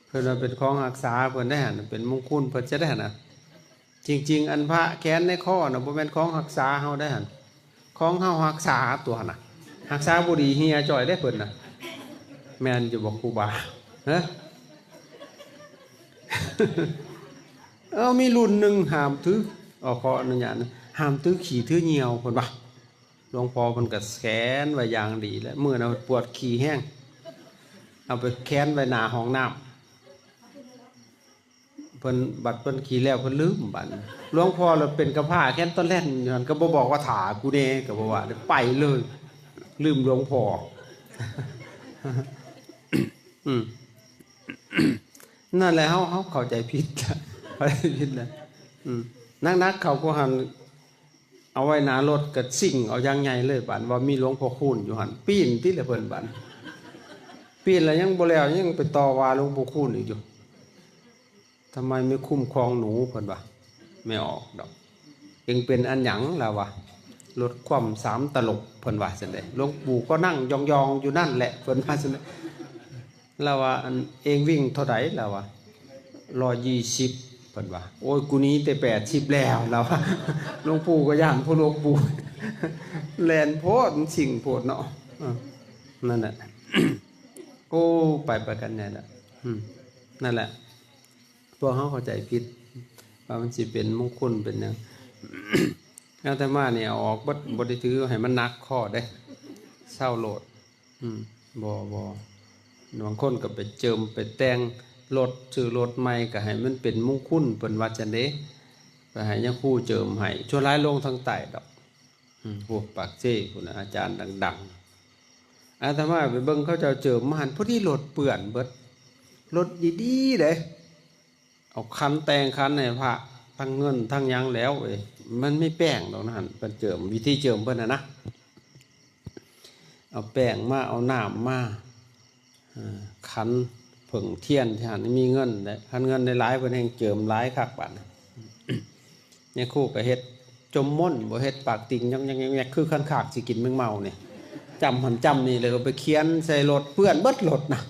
เพื่อนว่าเป็นของรักษาเพื่อนได้หันเป็นมงคลเพื่อนจะได้หันนะจริงๆอันพระแขวนในข้อนะบ่เป็นของรักษาเฮาได้หันของเฮารักษาตัวน่ะรักษาบุรีเฮียจ่อยได้เพิ่นน่ะแม่นจะบอกครูบาเฮ้มีรุ่นหนึ่งห้ามถือขออนุญาตห้ามถือขี่ถือเหนียวเพิ่นว่าหลวงพ่อเพิ่นก็แขนไว้อย่างดีแล้วมื้อนั้นปวดขี่แห้งเอาไปแขนไว้หน้าห้องน้ำเพิ่นบัดเพิ่นขี่แล้วเพิ่นลืมบัดหลวงพ่อเราเป็นกระพร้าแค่นต้นแล่นย้อนก็บ่บอกว่าถากูแน่ก็บ่ว่าไปเลยลืมหลวงพ่อ นั่นแหละเฮาเข้าใจผิดเข้าใจผิดแล้วนักเขาก็หันเอาไว้หน้ารถก็สิ่งเอาอย่างใหญ่เลยบัดว่ามีหลวงพ่อคูณอยู่หั่นปีนติละเพิ่นบัดปีนแล้วยังบ่แล้วยังไปต่อว่าหลวงพ่อคูณอีกอยู่ทำไมไม่คุ้มครองหนูเพิ่นว่าไม่ออกดอก เองเป็นอันหยังล่ะวะลดความสามตลกเพิ่นว่าซั่นเด้หลวงปู่ก็นั่งยองๆอยู่นั่นแหละเพิ่นว่าซั่นเด้แล้วว่าอันเองวิ่งเท่าใดแล้ววะ120เพิ่นว่าโอ้ยกูนี้แต่80แล้วแล้วว่าหลวงปู่ก็ย่านผู้หลวงปู่แล่นโพดมันสิ่งโพดเนาะนั่นแหละโอ้ไปกันเนี่ยแหละนั่นแหละพวกเขาเข้าใจผิดว่ามันสิเป็นมงคลเป็นหยังอาตมาเนี่ยออกบ่ได้ถือให้มันหนักข้อได้เศร้าโลดบ่บางคนก็ไปเจิมไปแต่งรถชื่อรถใหม่ก็ให้มันเป็นมงคลเพิ่นว่าจังได๋ก็ให้ยังครูเจิมให้ชั่วร้ายลงทางใต้ดอกพวกปากเจ้พุ่นอาจารย์ดังๆอาตมาไปเบิ่งเขาเจ้าเจิมมาหั่นพอดีรถเปื้อนเบิดรถดีๆเด้เอาคันแต่งคันให้พระทั้งเงินทั้งหยังแล้วเว้ยมันไม่แป้งดอกนะหั่นเพิ่นเจิมวิธีเจิมเพิ่นน่ะนะเอาแป้งมาเอาน้ำมาขันผึ่งเทียนที่หันมีเงินได้คันเงินในหลายเพิ่นแห่งเจิมหลายคักบัดเนี่ยครู่ก็เฮ็ดจมม่นบ่เฮ็ดปากติ่งยังคือคันขากสิกินแมงเมานี่จำนี่เลยก็ไปเขียนใส่รถเปื้อนเบิดรถนะ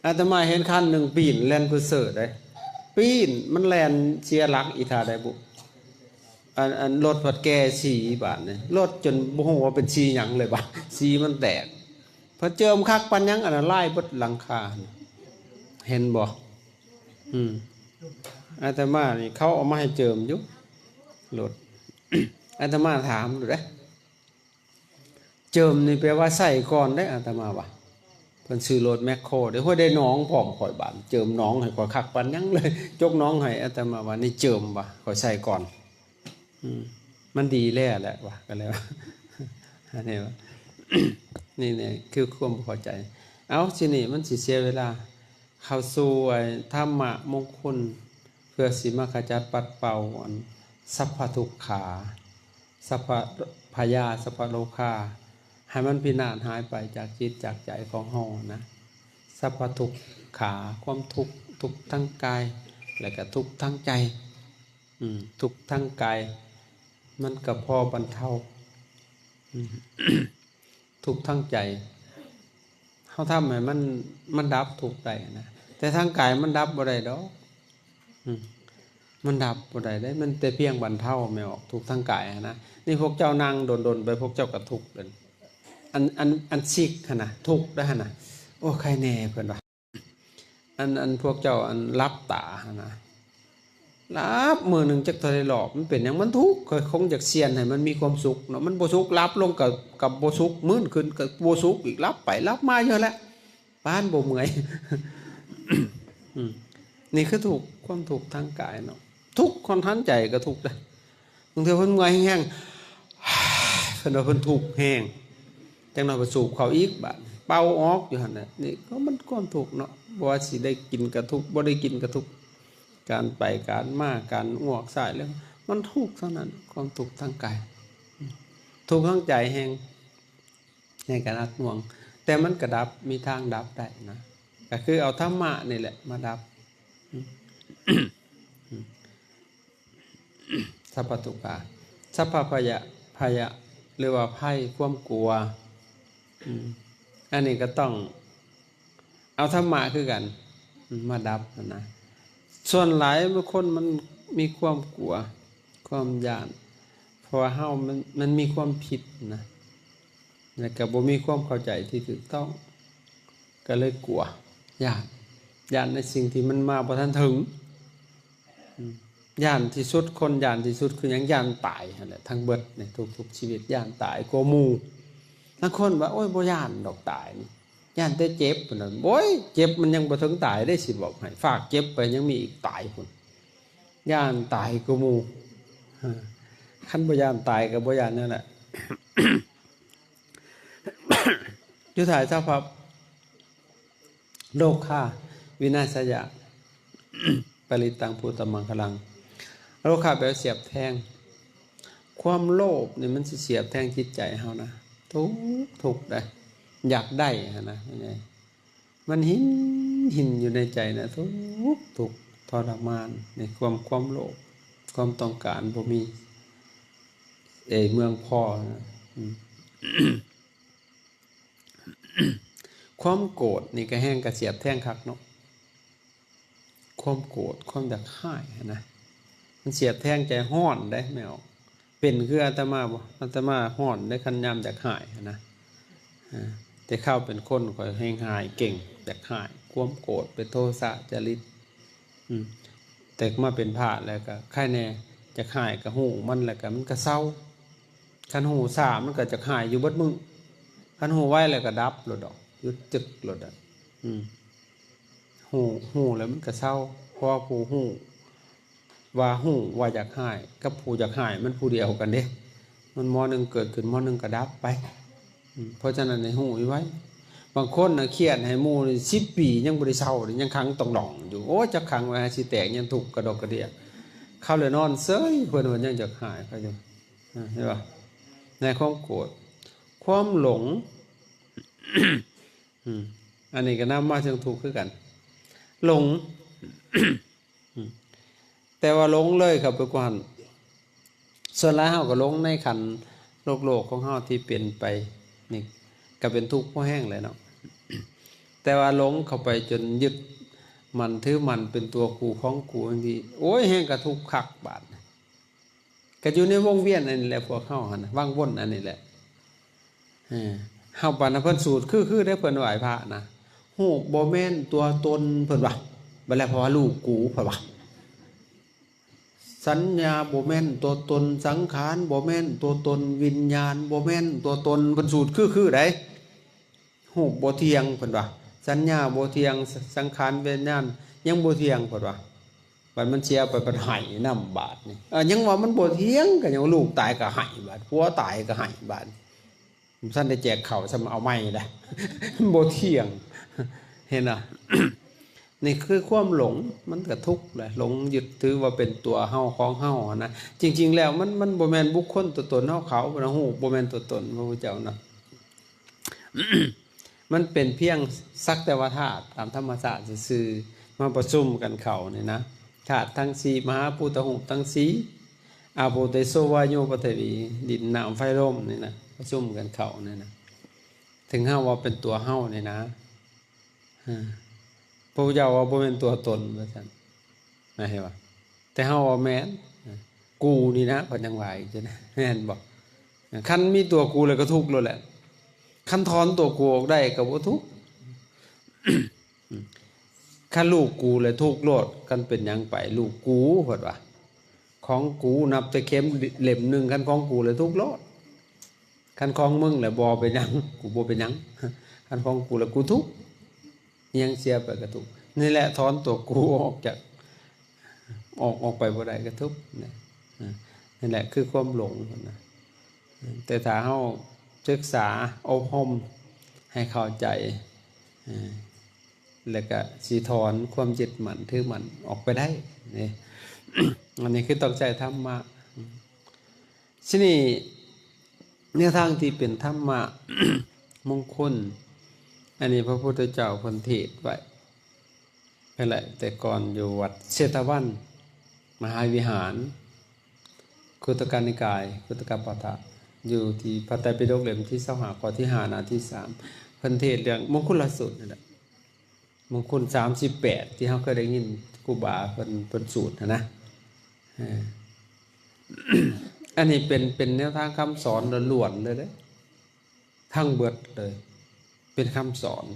อาตมาเห็นคันหนึ่งปีนแล่นคือเสิร์ชได้ปีนมันแล่นเสียหลักอีท่าได้บุอันรถผัดแก่สีบาทนี่รถจนบ่ฮู้ว่าเป็นสีหยังเลยบาดสีมันแตกพอเจิมคักปันหยังอันนั้นไล่เบิดหลังคาเห็นบ่อาตมานี่เขาเอามาให้เจิมอยู่รถ อาตมาถามดูเด้เจิมนี่แปลว่าใส่ก่อนได้อาตมาว่าเพิ่นซื้อรถแมคโครเดี๋ยวค่อยได้น้องพร้อมข่อยบานเจิมน้องให้ข่อยคักปันหยังเลยจกน้องให้อาตมาว่านี่เจิมว่ะข่อยใส่ก่อนมันดีแล้วแหละว่ะก็เลยว่าอันนี้ว่า นี่คือความพอใจเอาสินี่มันสิเสียเวลาเข้าสู่ธรรมะมงคลเพื่อสิมาขจัดปัดเป่าสัพพทุกขาสัพพพยาสัพพโลคาให้มันพินาศหายไปจากจิตจากใจของเฮานะสัพพทุกขาความทุกข์ทุกข์ทั้งกายและก็ทุกข์ทั้งใจทุกข์ทั้งกายมันก็พอบรรเทาทุกข์ทั้งใจเขาทำให้มันดับทุกข์ได้นะแต่ทางกายมันดับบ่ได้ดอกมันดับบ่ได้มันแต่เพียงบรรเทาไม่ออกทุกข์ทางกายนะนี่พวกเจ้านั่งโดนไปพวกเจ้าก็ทุกข์เลยอันซิกนะทุกข์ได้นะโอ้ใครแน่เพิ่นว่าอันพวกเจ้าอันรับตานะรับมือหนึ่งจักเท่าไรหลอกมันเป็นอย่างมันทุกข์คงจากเสียนให้มันมีความสุขเนาะมันโบสุขรับลงกับโบสุขมื้นขึ้นกับโบสุขอีกรับไปรับมาเยอะแล้วบ้านโบเมื่อย นี่คือถูกความถูกทางกายเนาะทุกคนทั้งใจก็ทุกเลยบางทีเพิ่นเมื่อยแห้งเพิ่นว่าเพิ่นถูกแห้งจังหน่อยไปสูบเขาอีกบาดเป่าออกอยู่หั่นน่ะนี่ก็มันความถูกเนาะบ่ว่าสิได้กินก็ทุกบ่ได้กินก็ทุกการไปการมาการอ้วกสายแล้วมันทุกข์เท่านั้นความทุกข์ทางกายทุกข์ทางใจแห้งกระดับหน่วงแต่มันกระดับมีทางดับได้นะก็คือเอาธรรมะนี่แหละมาดับสัพพทุกขาสัพพพยะหรือว่าภัยความกลัวอันนี้ก็ต้องเอาธรรมะคือกันมาดับนะส่วนหลายบางคนมันมีความกลัวความย่านเพราะว่าเฮามันมีความผิดนะแล้วก็บ่มีความเข้าใจที่ถูกต้องก็เลยกลัวย่านในสิ่งที่มันมาบ่ทันถึงย่านที่สุดคนย่านที่สุดคือหยังย่านตายนั่นแหละทั้งเบิดในทุกชีวิตย่านตายกว่าหมู่บางคนว่าโอ้ยบ่ย่านดอกตายนี่ย่านแต่เจ็บพุ่นน่ะโอ้ยเจ็บมันยังบ่ถึงตายได้สิบอกให้ฝากเจ็บไปยังมีอีกตายพุ่นย่านตายกว่าหมู่คันบ่ย่านตายก็บ่ย่านนั่นแหละ อยู่ถ่ายสภาพโลกค่าวินาศยะ ปริตังภูตมังคลังโลกค่าแปลว่าเสียบแทงความโลภนี่มันสิเสียบแทงจิตใจเฮานะทุกได้อยากได้นะมันหินอยู่ในใจนะทุกทรมานในความโลภความต้องการบ่มี เมืองพ่อนะความโกรธนี่ก็แห้งกระเสียบแท่งคักเนาะความโกรธความอยากฆ่านะมันเสียบแท่งใจห้อนได้แมวเป็นคืออาตมาบ่อาตมาห้อนได้คันยามอยากหายนะแต่เข้าเป็นคนคอยแห้งหายเก่งอยากหายความโกรธเป็นโทสะจริตแต่มาเป็นพระแล้วก็ใครแน่จะหายกับหูมันแล้วก็มันก็เศร้าคันหูสามันก็จะหายอยู่เบิดมึงคันหูไว้แล้วก็ดับหลดดอกยุดจึกหลดอ่ะหูแล้วมันก็เศร้าเพราะผู้หูว่าอยากหายกับผู้อยากหายมันผู้เดียวกันเด้มันมอหนึ่งเกิดขึ้นมอหนึ่งก็ดับไปเพราะฉะนั้นในหูไว้บางคนนะเครียดให้หมู่10 ปียังบ่ได้เศร้ายังค้างต้องหลองอยู่โอ้จะค้างไว้สิแตกยังถูกกระดกกระเดียเข้าเลยนอนเซ้ยเพิ่นว่ายังจะหายเขาอยู่เห็นป่ะในความโกรธความหลงอันนี้ก็นำมาถึงถูกคือกันหลง แต่ว่าหลงเลยครับไปกว่าส่วนหลายเฮาก็หลงในขันโลกของเฮาที่เป็นไปนี่ก็เป็นทุกข์เพราะแห้งเลยเนาะแต่ว่าหลงเข้าไปจนยึดมันถือมันเป็นตัวกูของกูบางทีโอ้ยแห้งกระทุกข์คักบาดก็อยู่ในวงเวียนอันนี้แหละพวกเฮาหั่นน่ะว่างวนอันนี้แหละเฮาปานเพิ่นสูตรคือได้เพิ่นไหว้พระนะฮู้บ่แม่นตัวตนเพิ่นว่าบัดแล้วเพราะว่าลูกกูเพิ่นว่าสัญญาบ่แม่นตัวตนสังขารบ่แม่นตัวตนวิญญาณบ่แม่นตัวตนเพิ่นสูตรคือได้ฮู้บ่เที่ยงเพิ่นว่าสัญญาบ่เที่ยงสังขารวิญญาณยังบ่เที่ยงเพิ่นว่าบัดมันเสียไปปันไห้นำบาดนี่ยังว่ามันบ่เที่ยงก็ยังลูกตายก็ไห้บาดผัวตายก็ไห้บาดท่านได้แจกข้าวซะมาเอาไม้ได้บ่เที่ยงเห็นอ่ะ นี่คือความหลงมันก็ทุกข์เลยหลงยึดถือว่าเป็นตัวเฮาของเฮานะจริงๆแล้วมันบ่แม่นบุคคลตัวตนเฮาเขาบ่ฮู้บ่แม่นตัวตนพระพุทธเจ้านะ มันเป็นเพียงสักแต่ว่าธาตุตามธรรมชาติซื่อๆมาประชุมกันเข้านี่นะธาตุทั้ง4มหาภูตหุทั้ง4อาโปเตโซวาโยปฐวีดินน้ำไฟลมนี่นะประชุมกันเข้านี่นะถึงเฮาว่าเป็นตัวเฮานี่นะพระพุทธเจ้าว่าบ่เป็นตัวตนว่าซั่นนะเห็นบ่แต่เฮาว่าแม่นกูนี่นะเพิ่นยังว่าอีกจังนะแม่นบ่คันมีตัวกูแล้วก็ทุกข์แล้วแหละคันถอนตัวกูออกได้ก็บ่ทุกข์คันลูกกูแล้วทุกข์โลดกันเป็นหยังไปลูกกูเพิ่นว่าของกูนับแต่เข็มเล่มนึงคันของกูแล้วทุกข์โลดคันของมึงแล้วบ่เป็นหยังกูบ่เป็นหยังคันของกูแล้วกูทุกข์ยังเสียไปกระทุกนี่แหละถอนตัวกูออกจากออกไปบ่ได้กระทุกนี่แหละคือความหลงนะแต่ถ้าเฮาศึกษาอบรมให้เข้าใจแล้วก็สิถอนความยึดมั่นถือมั่นออกไปได้นี่ อันนี้คือต้องใจธรรมะทีนี้แนวทางที่เป็นธรรมะ มงคลอันนี้พระพุทธเจ้าเพิ่นเทศน์ไว้นั่นแหละแต่ก่อนอยู่วัดเชตวันมหาวิหารคุตกนิกายคุตกปาฐะอยู่ที่พระไตรปิฎกเล่มที่25ข้อที่5หน้าที่3เพิ่นเทศน์เรื่องมงคลสูตรนั่นแหละมงคล38ที่เฮาเคยได้ยินครูบาเพิ่นสูตรนะอันนี้เป็นแนวทางคำสอนล้วนๆเลยเด้ทั้งเบิดเลยเป็นคำสอน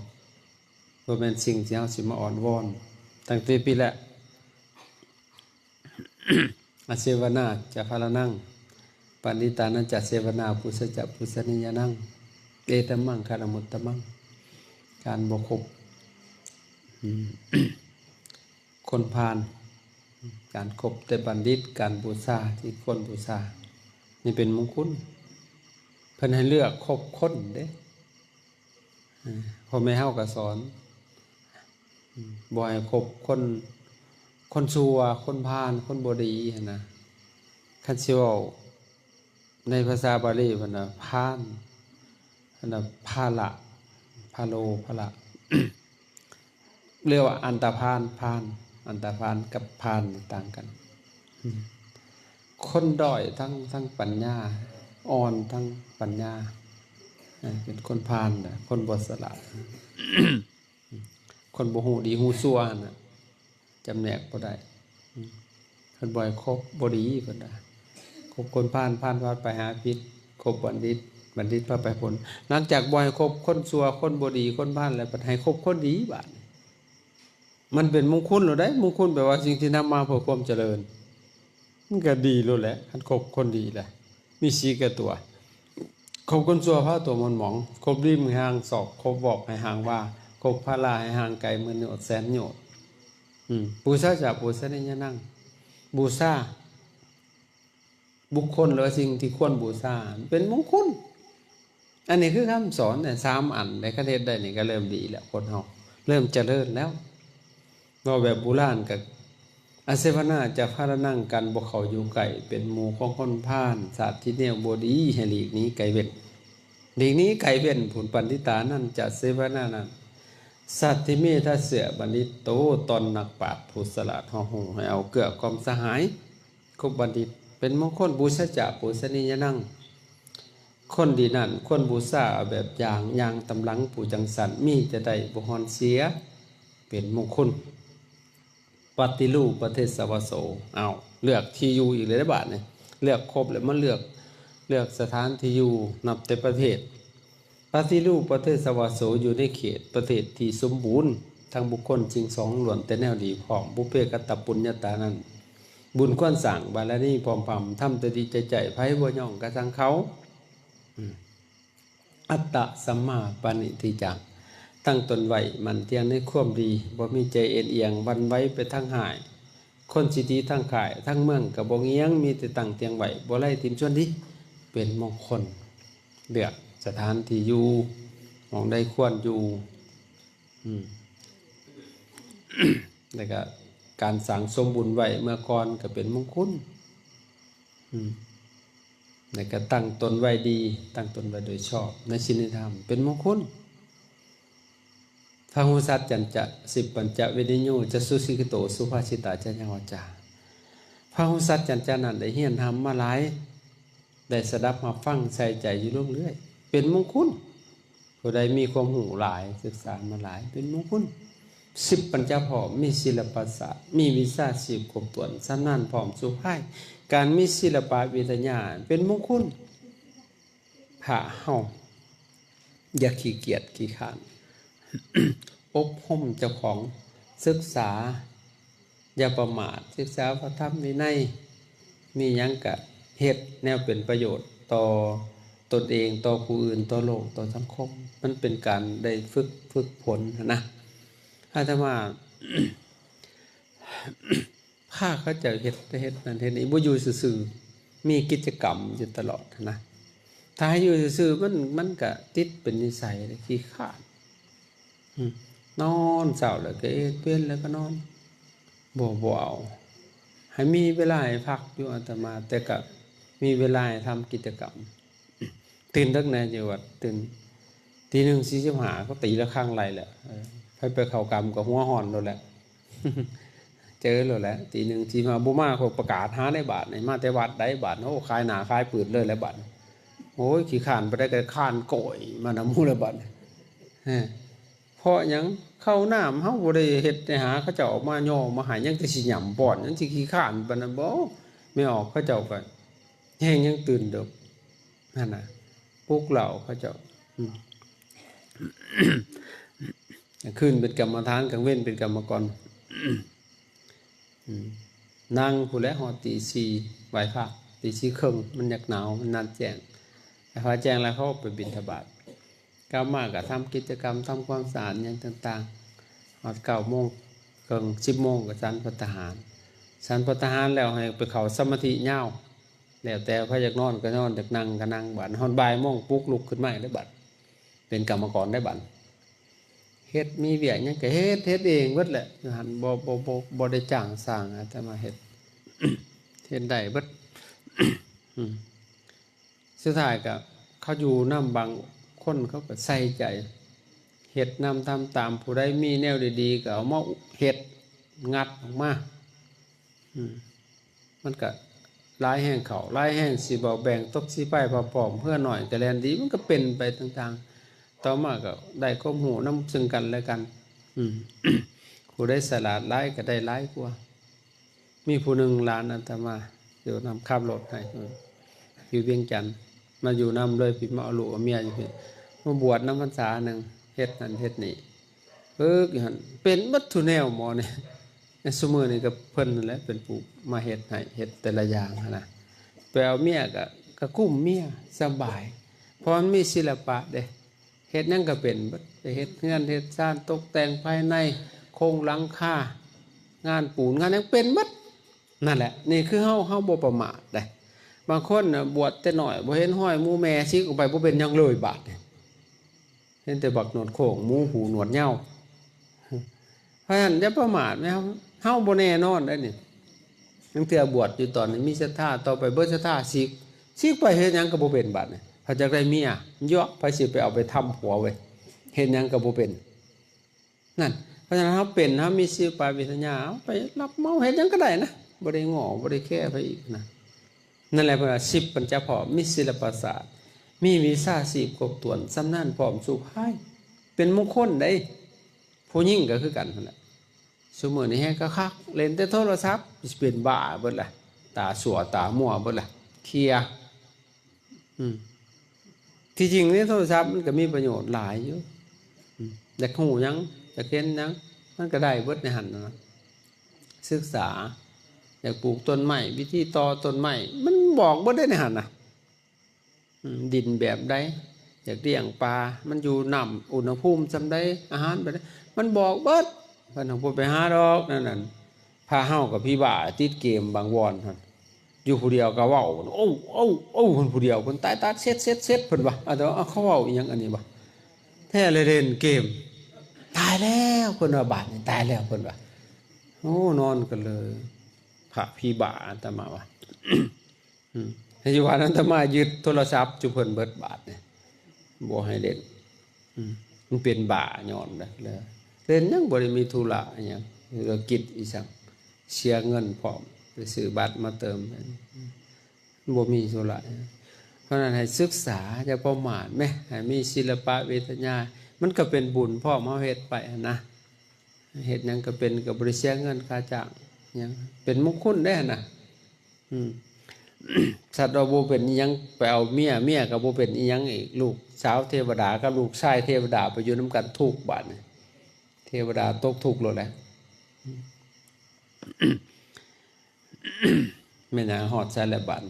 บ่แม่นสิ่งที่เฮาสิมาอ่อนวอนตั้งแต่ปีละอาเสวนาจะคารนังปณิตานัจเสวนาปุสจะปุสนิยนังเอตมังคารมุตตมังการบ่ครบคนพาลการครบแต่บัณฑิตการบูชาที่คนบูชานี่เป็นมงคลเพิ่นให้เลือกครบคนเด้พ่อแม่เฮาก็สอนบ่ให้คบคนชั่วคนพาลคนบ่ดีหั่นนะคันสิเว้าในภาษาบาลีเพิ่นน่ะพาลอันน่ะพาละพาโลพาละ เรียกว่าอันตพาลพาลอันตพาลกับพาลต่างกันคนด้อยทั้งปัญญา อ่อนทั้งปัญญาเป็นคนพาลน่ะคนบ่สละ คนบ่ฮู้ดีฮู้ชั่วน่ะจำแนกบ่ได้เพิ่นบ่ให้คบบ่ดีเพิ่นน่ะคบคนพาลพาลพาไปหาพิษคบบัณฑิตบัณฑิตพาไปผลหลังจากบ่ให้คบคนชั่วคนบ่ดีคนพาลแล้วบัดให้คบคนดีบาดมันเป็นมงคลแล้วได้มงคลแปลว่าสิ่งที่นำมาเพื่อความเจริญมันก็ดีแล้วแหละคันคบคนดีแหละมีชีกับตัวคบคนชั่วพาตัวมันหมองคบริมห่างศอกคบบอกให้ห่างว่าคบพาลาให้ห่างไกลมื้อโยดแสนโยดบูชาจากบูชาได้ยังนั่งบูชาบุคคลหรือสิ่งที่ควรบูชาเป็นมงคลอันนี้คือคำสอนเนี่ย3อันในประเทศได้นี่ก็เริ่มดีแล้วคนเฮาเริ่มเจริญแล้วว่าแบบโบราณกับอาเสวนาจะพาระนั่งกันบ่เขาอยู่ไก่เป็นหมู่ของคนพาลศาสตร์ที่แนวบ่ดีให้หลีกนี้ไก่เว้นหลีกนี้ไก่เว้นผลปันธิตานั่นจะเสวนานั้นสัตติเมธาเสือบัณฑิตโตตอนนักปราชญ์ผู้สลาดห่อหูให้เอาเกื้อความสหายคบบัณฑิตเป็นมงคลบูชาจาปูชนียนั่งคนดีนั่นคนบูชาแบบอย่างตำลังผู้จังสันมีจะได้บุหรเสียเป็นมงคลปฏิรูปประเทศสวโสเอาเลือกที่อยู่อีกเลยได้บาทเนี่ยเลือกครบแล้วมันเลือกสถานที่อยู่นับแต่ประเทศปฏิรูปประเทศสวโสอยู่ในเขตประเทศที่สมบูรณ์ทั้งบุคคลจริงสองล้วนแต่แนวดีพร้อมบุพเพกตปุญญาตานั้นบุญควรสั่งบารมีพร้อมพำทำแต่ดีใจไพ่บ่ย่องกระสังเขาอัตตะสัมมาปณิทิจังตั้งตนไว้มันเที่ยงในความดีบ่มีใจเอ็นเอียงวันไว้ไปทั้งหายคนสิดีทั้งขายทั้งเมืองกับบ่เงียงมีแต่ตั้งเตียงไว้บ่ไล่ทิมชวนดีเป็นมงคลเลือกสถานที่อยู่มองได้ควรอยู่แล้วก็การสั่งสมบุญไว้เมื่อก่อนก็เป็นมงคลแล้วก็ตั้งตนไว้ดีตั้งตนไว้โดยชอบในศีลธรรมเป็นมงคลพหุสัจจันจะ10ปัญจเวนิโยจะสุสิกโตสุภาษิตาจัญญาวจาพหุสัจจันจะนั้นได้เฮียนทำมาหลายได้สดับมาฟังใส่ใจอยู่เรื่อยๆเป็นมงคลผู้ใดมีความหูหลายศึกษามาหลายเป็นมงคล10ปัญจพร้อมมีศิลปศาสตร์มีวิชาชีพครบถ้วนสำนานพร้อมสุภาพการมีศิลปะวิทยาเป็นมงคลพระเฮาอย่าขี้เกียจขี้ข้านอบรมเจ้าของศึกษาอย่าประมาทศึกษาพระธรรมวินัยมีหยังกะเฮ็ดแนวเป็นประโยชน์ต่อตนเองต่อผู้อื่นต่อโลกต่อสังคมมันเป็นการได้ฝึกผลนะอาตมาภาคเขาจะเฮ็ดนั่นเฮ็ดนี่บ่อยู่ซื่อๆมีกิจกรรมอยู่ตลอดนะถ้าให้อยู่ซื่อๆมันก็ติดเป็นนิสัยเลยขี้คร้านนอนเช้าแล้วก็เปลี่ยนแล้วก็นอนบ่เอาให้มีเวลาให้พักอยู่อาตมาแต่ก็มีเวลาให้ทำกิจกรรมตื่นดึกนะอยู่วัดตื่นตี 1:45ก็ตีละครั้งไรแหละไปเข้ากรรมก็หัวหอนแล้วแหละเจอแล้วแหละตี 1ที่มาบ่มาเขาประกาศหาได้บาทนี่มาแต่วัดได้บาทโอ้ขายหน้าขายปืนเลยแล้วบาทโอ้ยขี้ข้านบ่ได้ก็ข้านโกยมานำหมู่แล้วบาทเพราะหยังเข้าน้ำเฮาบ่ได้เฮ็ดให้หาเขาเจ้าออกมาย่อมาหายังแต่สิหย่ำป้อนยังสิขี้ข้านปานนั้นบ่ไม่ออกเขาเจ้าก็แฮงยังตื่นเด้อนั่นน่ะปลุกเหล่าเขาเจ้าคืนเป็นกรรมฐานกลางเว้นเป็นกรรมกรนั่งผู้แล้วฮอดตี 4ไหว้พระตี 4 ครึ่งมันอยากหนาวมันนานแจ้งแต่พอแจ้งแล้วเขาไปบิณฑบาตกลับมาก็ทำกิจกรรมทำความสะอาดอย่างต่างๆฮอด9 โมงครึ่ง10 โมงก็ฉันภัตตาหารฉันภัตตาหารแล้วให้ไปเข้าสมาธิยาวแล้วแต่พระอยากนอนก็นอนอยากนั่งก็นั่งบัดฮอดบ่ายโมงปลุกลุกขึ้นมาได้บัดเป็นกรรมกรได้บัดเฮ็ดมีเวียกหยังก็เฮ็ดเองเบิดแหละหันบ่ได้จ้างสร้างแต่มาเฮ็ด เฮ็ดได้เบิด สุดท้ายก็เขาอยู่นำบางคนเขาก็ใส่ใจเฮ็ดนำทำตามผู้ใดมีแนวดีๆก็เอามาเฮ็ดงัดออกมามันก็ หลายแห่งเขาหลายแห่งสิบ่แบ่งตกสิไปพอพร้อมเพื่อหน่อยก็แลนดีมันก็เป็นไปต่างๆต่อมาก็ได้ความรู้นำซึ่งกันและกันอืม ผู้ได้ฉลาดหลายก็ได้หลายกว่ามีผู้หนึงหลานอาตมาอยู่นำขับรถให้อยู่เวียงจันทน์มาอยู่นำเลยพี่มาเอาลูกเอาเมียอยู่พี่มาบวชนำพรรษาหนึงเฮ็ดนั่นเฮ็ดนี่อยู่หั่นเป็นบัดทุแนวหมอนี่ซุมื้อนี้ก็เพิ่นนั่นแหละเป็นผู้มาเฮ็ดให้เฮ็ดแต่ละอย่างหั้นน่ะไปเอาเมียก็กุ้มเมียสบายเพราะมันมีศิลปะเด้เฮ็ดหยังก็เป็นเบิดไปเฮ็ดเรือนเฮ็ดซ่านตกแต่งภายในโครงหลังคางานปูนงานหยังเป็นหมดนั่นแหละนี่คือเฮาบ่ประมาทเด้บางคนน่ะบวชแต่น้อยบ่เห็นห้อยหมู่แม่ซิกออกไปบ่เป็นหยังเลยบาดนี่เห็นแต่บักหนวดโค้งหมู่หูหนวดเหย้าเพราะฉะนั้นอย่าประมาทแม่เฮาบ่แน่นอนเด้นี่ตั้งแต่บวชอยู่ตอนนี้มีศรัทธาต่อไปเบิดศรัทธาซิกไปเฮ็ดหยังก็บ่เป็นบาดนี่ถ้าจักได้เมียเยาะไปสิไปเอาไปทำผัวไว้เฮ็ดหยังก็บ่เป็นนั่นเพราะฉะนั้นเฮาเป็นเฮามีศิลปะวิทยาเอาไปรับเมาเฮ็ดหยังก็ได้นะบ่ได้ง้อบ่ได้แค่ไปอีกนะนั่นแหละเพิ่นว่า10ปัญจพรมีศิลปศาสตร์มีวิชาชีพครบถ้วนสำนาญพร้อมสู่ภายเป็นมงคลได้ผู้หญิงก็คือกันนั่นแหละซุมื้อนี้แฮงก็คักเล่นแต่โทรศัพท์สิเป็นบ้าเบิดล่ะตาสั่วตามั่วเบิดล่ะเคลียร์ที่จริงในโทรศัพท์มันก็มีประโยชน์หลายอยู่อยากหูหยังอยากเห็นหยังมันก็ได้เบิดในหันนะศึกษาอยากปลูกต้นไม้วิธีต่อต้นไม้มันบอกเบิดได้ในหันนะดินแบบใดอยากเลี้ยงปลามันอยู่น้ำอุณหภูมิจำได้อาหารแบบใดมันบอกเบิดเพิ่นเอาไปหาดอกนั่นพาเฮากับพี่บ่าติดเกมบางวอนหั่นอยู่ผู้เดียวก็เว้าโอ้เพิ่นผู้เดียวเพิ่นตายตัดเซ็ดเพิ่นว่าแต่ว่าเขาเว้าอีหยังอันนี้บ่แท้เลยเล่นเกมตายแล้วเพิ่นว่าบาดนี่ตายแล้วเพิ่นว่าโอ้นอนกันเลยพระพี่บ่าอาตมาว่าอยู่ว่าอาตมายึดโทรศัพท์จุเพิ่นเบิดบาดนี่บ่ให้เล่นมันเป็นบ่าย้อนแล้วเล่นยังบ่ได้มีธุระอิหยังก็กิจอีสังเสียเงินพร้อมไปซื้อบัตรมาเติมบ่มีธุระเพราะนั้นให้ศึกษาอย่าประมาทแม่ให้มีศิลปะวิทยามันก็เป็นบุญพร้อมเฮาเฮ็ดไปนะเฮ็ดหยังก็เป็นก็บ่ได้เสียเงินค่าจ้างหยังเป็นมงคลได้น่ะสัตว์เราบ่เป็นอีหยังไปเอาเมียก็บ่เป็นอีหยังอีกลูกสาวเทวดากับลูกชายเทวดาไปอยู่นำกันทุกข์บาดนี่เทวดาตกทุกข์แล้วแหละแม่นางฮอดใส่แล้วบาด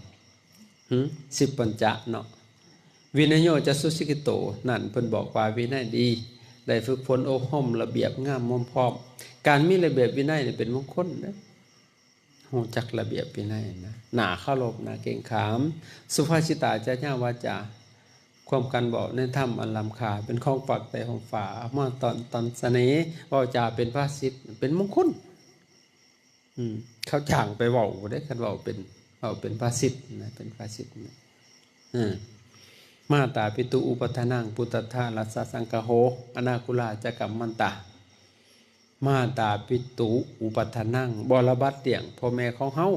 10ปัญจะเนาะวินัยโยจะสุสิกิโตนั่นเพิ่นบอกว่าวินัยดีได้ฝึกฝนอบรมระเบียบงามมอมพร้อมการมีระเบียบวินัยนี่เป็นมงคลเด้อฮู้จักระเบียบวินัยนะหน้าเคารพหน้าเกรงขามสุภาษิตาจาญาวาจาความกันบอกในธรรมอันล้ำค่าเป็นของฝากแต่ของฝาเมื่อตอนเสน่ห์เว้าจาเป็นภาษิตเป็นมงคลเขาจ้างไปเว้าได้คันเว้าเป็นภาษิตนะเป็นภาษิตนะมาตาปิตุอุปทานังปุตตะรัสสะสังคโหอนาคุลาจักกัมมันตามาตาปิตุอุปทานังบรบัดเตียงพ่อแม่ของเฮา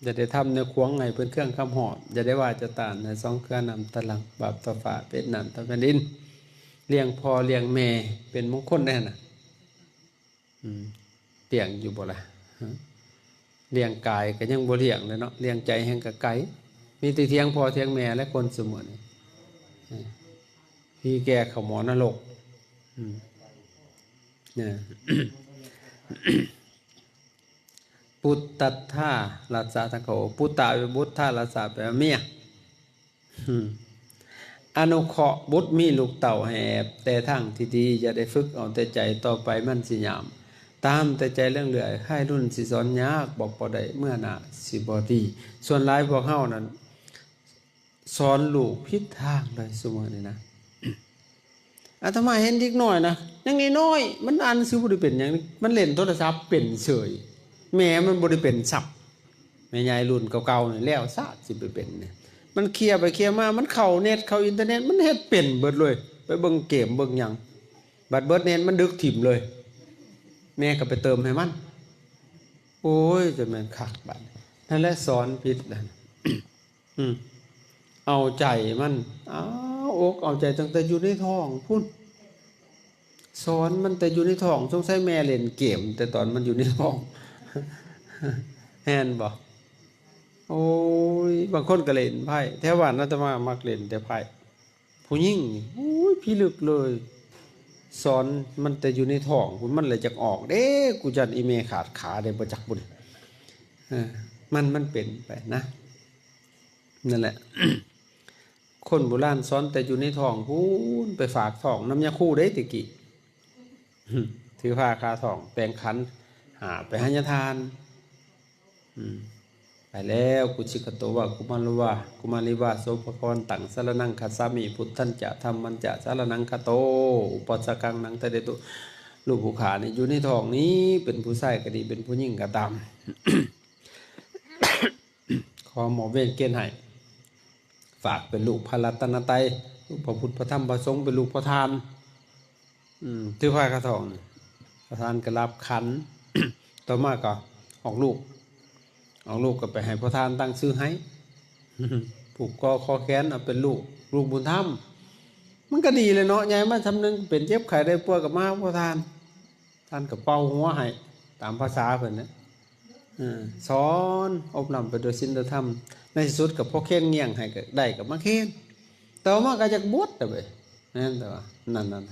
จะได้ทำในควงไงเป็นเครื่องคำหอดจะได้ว่าจะตานในสองเครื่องนำตะลังบาปตะฝาเป็นนันตะแผ่นดินเลี้ยงพ่อเลี้ยงแม่เป็นมงคลแน่น่ะเตียงอยู่บ่ล่ะเลี้ยงกายก็ยังบ่เลี้ยงเลยเนาะเลี้ยงใจแห่งกะไกมีแต่เถียงพ่อเถียงแม่และคนเสมอนี่พี่แก่เขาหมอนรกเนี่ยปุตตถารัสสะทะโขปุตตะบุตถารัสสะแปลว่าเมียอนุเคราะห์บุตรมีลูกเต่าแหบแต่ทางที่ดีจะได้ฝึกเอาแต่ใจต่อไปมันสิยามตามแต่ใจเรื่องเหลือให้รุ่นสิสอนยากบอกบ่ได้เมื่อหน้าสิบ่ดีส่วนหลายพวกเฮานั้นสอนลูกผิดทางเลยซุมื้อนี้นะอาตมาเห็นเด็กน้อยนะยังน้อยมันอ่านซื้อบ่ได้เป็นหยังมันเล่นโทรศัพท์เป็นเฉยแม่มันบ่ได้เป็นศัพท์แม่ยายรุ่นเก่าๆนี่แล้วซะสิไปเป็นเนี่ยมันเคลียร์ไปเคลียร์มามันเข้าเน็ตเข้าอินเทอร์เน็ตมันเฮ็ดเป็นเบิดเลยไปเบิ่งเกมเบิ่งหยังบัดเบิดเน็ตมันดึกถิ่มเลยแม่ก็ไปเติมให้มันโอ้ยจะแม่นคักบัด นั่นแหละสอนผิดนั่น เอาใจมันเอาอกเอาใจตั้งแต่อยู่ในท้องพุ่นสอนมันแต่อยู่ในท้องสงสัยแม่เล่นเกมแต่ตอนมันอยู่ในท้อง แฮนบ่โอ้ยบางคนก็เล่นไพ่แถวบ้านอาตมามักเล่นแต่ไพ่ผู้หญิงนี่โอ้ยพิลึกเลยสอนมันแต่อยู่ในท้องพุ่นมันเลยจักออกเด้กูจันอีเมขาดขาได้บ่จักบุญมันเป็นไปนะนั่นแหละ คนโบราณสอนแต่อยู่ในท้องพูนไปฝากท้องน้ำยาคู่ได้ตะกี้ ถือผ้าคาท้องแปลงขันหาไปหัญญทานไปแล้วกุชิกโตวะกุมารวะกุมาริวะโสภครตังสารนังคัสสามิพุทธันจะธรรมันจะสารนังคโตอุปสกังนังตะเดตุลูกผู้ขานี่อยู่ในท้องนี้เป็นผู้ชายก็ดีเป็นผู้หญิงก็ตาม ขอหมอเวรเกณฑ์ให้ฝากเป็นลูกพระรัตนตรัยลูกพระพุทธพระธรรมพระสงฆ์เป็นลูกพระทานถือผ้ากระทองพระทานก็รับขัน ต่อมาก็ออกลูกก็ไปให้พระทานตั้งชื่อให้ ผูกคอแขนเอาเป็นลูกบุญธรรมมันก็ดีเลยเนาะยายมาทำนึงเป็นเจ็บไข้ได้ป่วยกับมาพระทานกับเป่าหัวให้ตามภาษาเพิ่นนะสอนอบรมไปโดยศีลธรรมในที่สุดกับพ่อเค้นเงี่ยงให้ก็ได้กับมาเค้นต่อมาก็จากบวชแต่ไปนั่นแต่ว่านั่น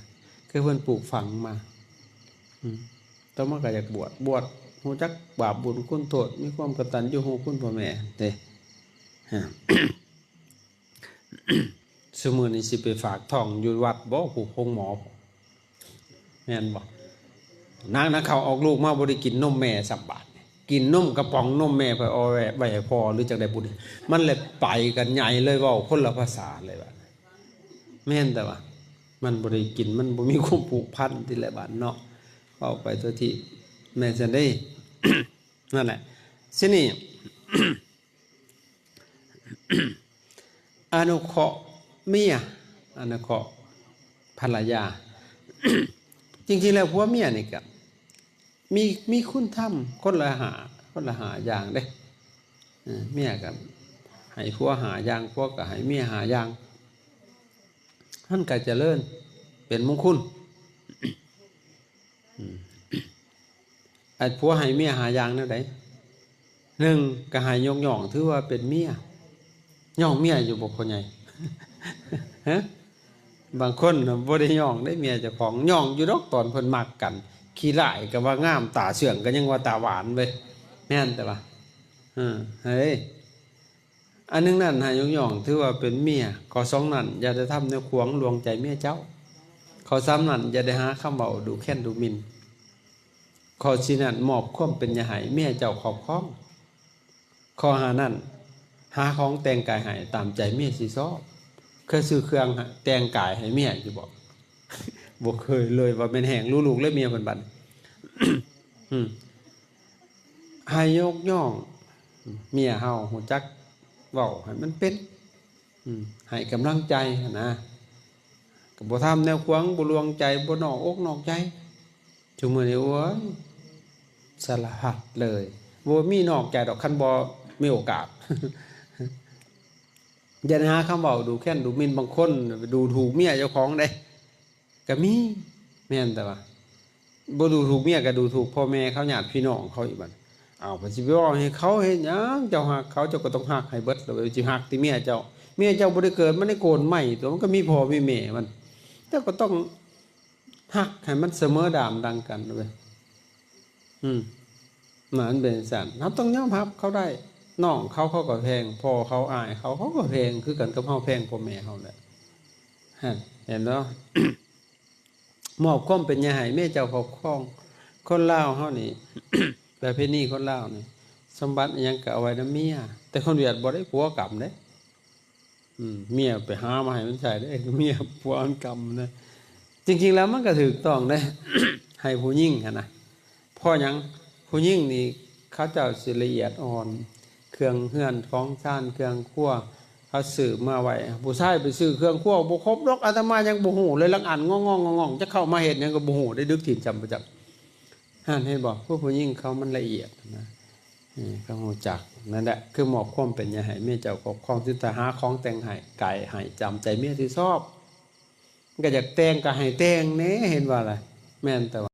คือเพิ่นปลูกฝังมาต่อมาก็จากบวชฮู้จักบาปบุญคุณโทษมีความกตัญญูฮู้คุณพ่อแม่เด้ สมื้อนี้สิไปฝากท้องอยู่วัดบ่ผู้คงหมอแม่นบ่นางนักเขาออกลูกมาบ่ได้กินนมแม่สักบาทกินนมกระป๋องนมแม่ไปเอาไว้ให้พ่อหรือจังได๋บุญมันเลยไปกันใหญ่เลยเว้าคนละภาษาเลยว่าแม่นแต่ว่ามันบ่ได้กินมันบ่มีความผูกพันที่แหละบาดเนาะเอาไปตัวที่แม่จะได้ นั่นแหละสินี่ อนุเคราะห์เมียอนุเคราะห์ภรรยา จริงๆแล้วผัวเมียนี่ก็มีคุณธรรมคนละหาอย่างเด้เมียกันให้ผัวหาอย่างผัวก็ให้เมียหาอย่างท่านก็เจริญเป็นมงคลไอ้ผัวให้เมียหาอย่างนั่นไดหนึ่งก็ให้ยกย่องถือว่าเป็นเมียย่องเมียอยู่บ่คนใหญ่ ฮะบางคนบ่ได้ย่องได้เมียเจ้าของย่องอยู่ดอกตอนเพิ่นมักกันขี้ร้ายก็ว่างามตาเสื่องก็ยังว่าตาหวานเว้ยแม่นแต่ว่าเฮ้ยอันนึงนั่นให้ยกย่องถือว่าเป็นเมียข้อสองนั่นอย่าได้ทำแนวขวางลวงใจเมียเจ้าข้อสามนั่นอย่าได้หาคำเว้าดูแค้นดูหมิ่นข้อสี่นั่นมอบความเป็นยาให้เมียเจ้าครอบครองข้อห้านั่นหาของแต่งกายให้ตามใจเมียสิชอบเคยซื้อเครื่องแต่งกายให้เมียอยู่บ่ บ่เคยเลยว่าเป็นแห่งลูกๆและเมียเพิ่นบัด ให้ยกย่องเมียเฮาฮู้จักเว้าให้มันเป็นให้กำลังใจนะก็บ่ทำแนวขวางบ่ลวงใจบ่นอกอกนอกใจซุมื้อนี้โอ้ยสารพัดเลยบ่มีนอกใจดอกคันบ่มีโอกาส อย่าหาคำเว้าดูแค้นดูหมิ่นบางคนดูถูกเมียเจ้าของได้ก็มีแม่นแต่ว่าบ่ดูถูกเมียก็ดูถูกพ่อแม่เขาญาติพี่น้องเขาอีกบัดเอาไปสิไปว่าให้เขาเฮ็ดหยังเจ้าฮักเขาเจ้าก็ต้องฮักให้เบิดแล้วสิฮักที่เมียเจ้าบ่ได้เกิดมันได้โกนใหม่ตัวมันก็มีพ่อมีแม่มันเจ้าก็ต้องฮักให้มันเสมอดามดังกันเว้ยมันเป็นสั่นเราต้องยอมรับเขาได้น้องเขาก็แพงพ่อเขาอายเขาก็แพงคือกันกับเฮาแพงพ่อแม่เฮาแหละเห็นเนาะ มอบความเป็นยาให้แม่เจ้าครอบครองคนลาวเฮานี่ ประเพณีคนลาวนี่สมบัติอิหยังก็เอาไว้นำเมียแต่คนเวียดบ่ได้ผัวกรรมเด้เมียไปหามาให้มันใช้ได้เมียผัวอันกรรมนะจริงๆแล้วมันก็ถูกต้องเด้ ให้ผู้หญิงหั่นน่ะเพราะหยังผู้หญิงนี่เขาเจ้าสิละเอียดอ่อนเครื่องเฮือนของซ่านเครื่องครัวเขาซื้อมาไว้ผู้ชายไปซื้อเครื่องครัวบ่ครบดอกอาตมายังบ่ฮู้เลยลังอันงองๆๆจะเข้ามาเฮ็ดหยังก็บ่ฮู้ได้ดึกถิ่นจำประจักเห็นบ่ผู้หญิงเขามันละเอียดนะ เขาฮู้จักนั่นแหละคือมอบความเป็นอย่าให้เมียเจ้าครอบครองสิแต่หาของแต่งให้ไก่ให้จำใจเมียที่ชอบก็อยากแต่งก็ให้แต่งแหน่เห็นว่าล่ะแม่นแต่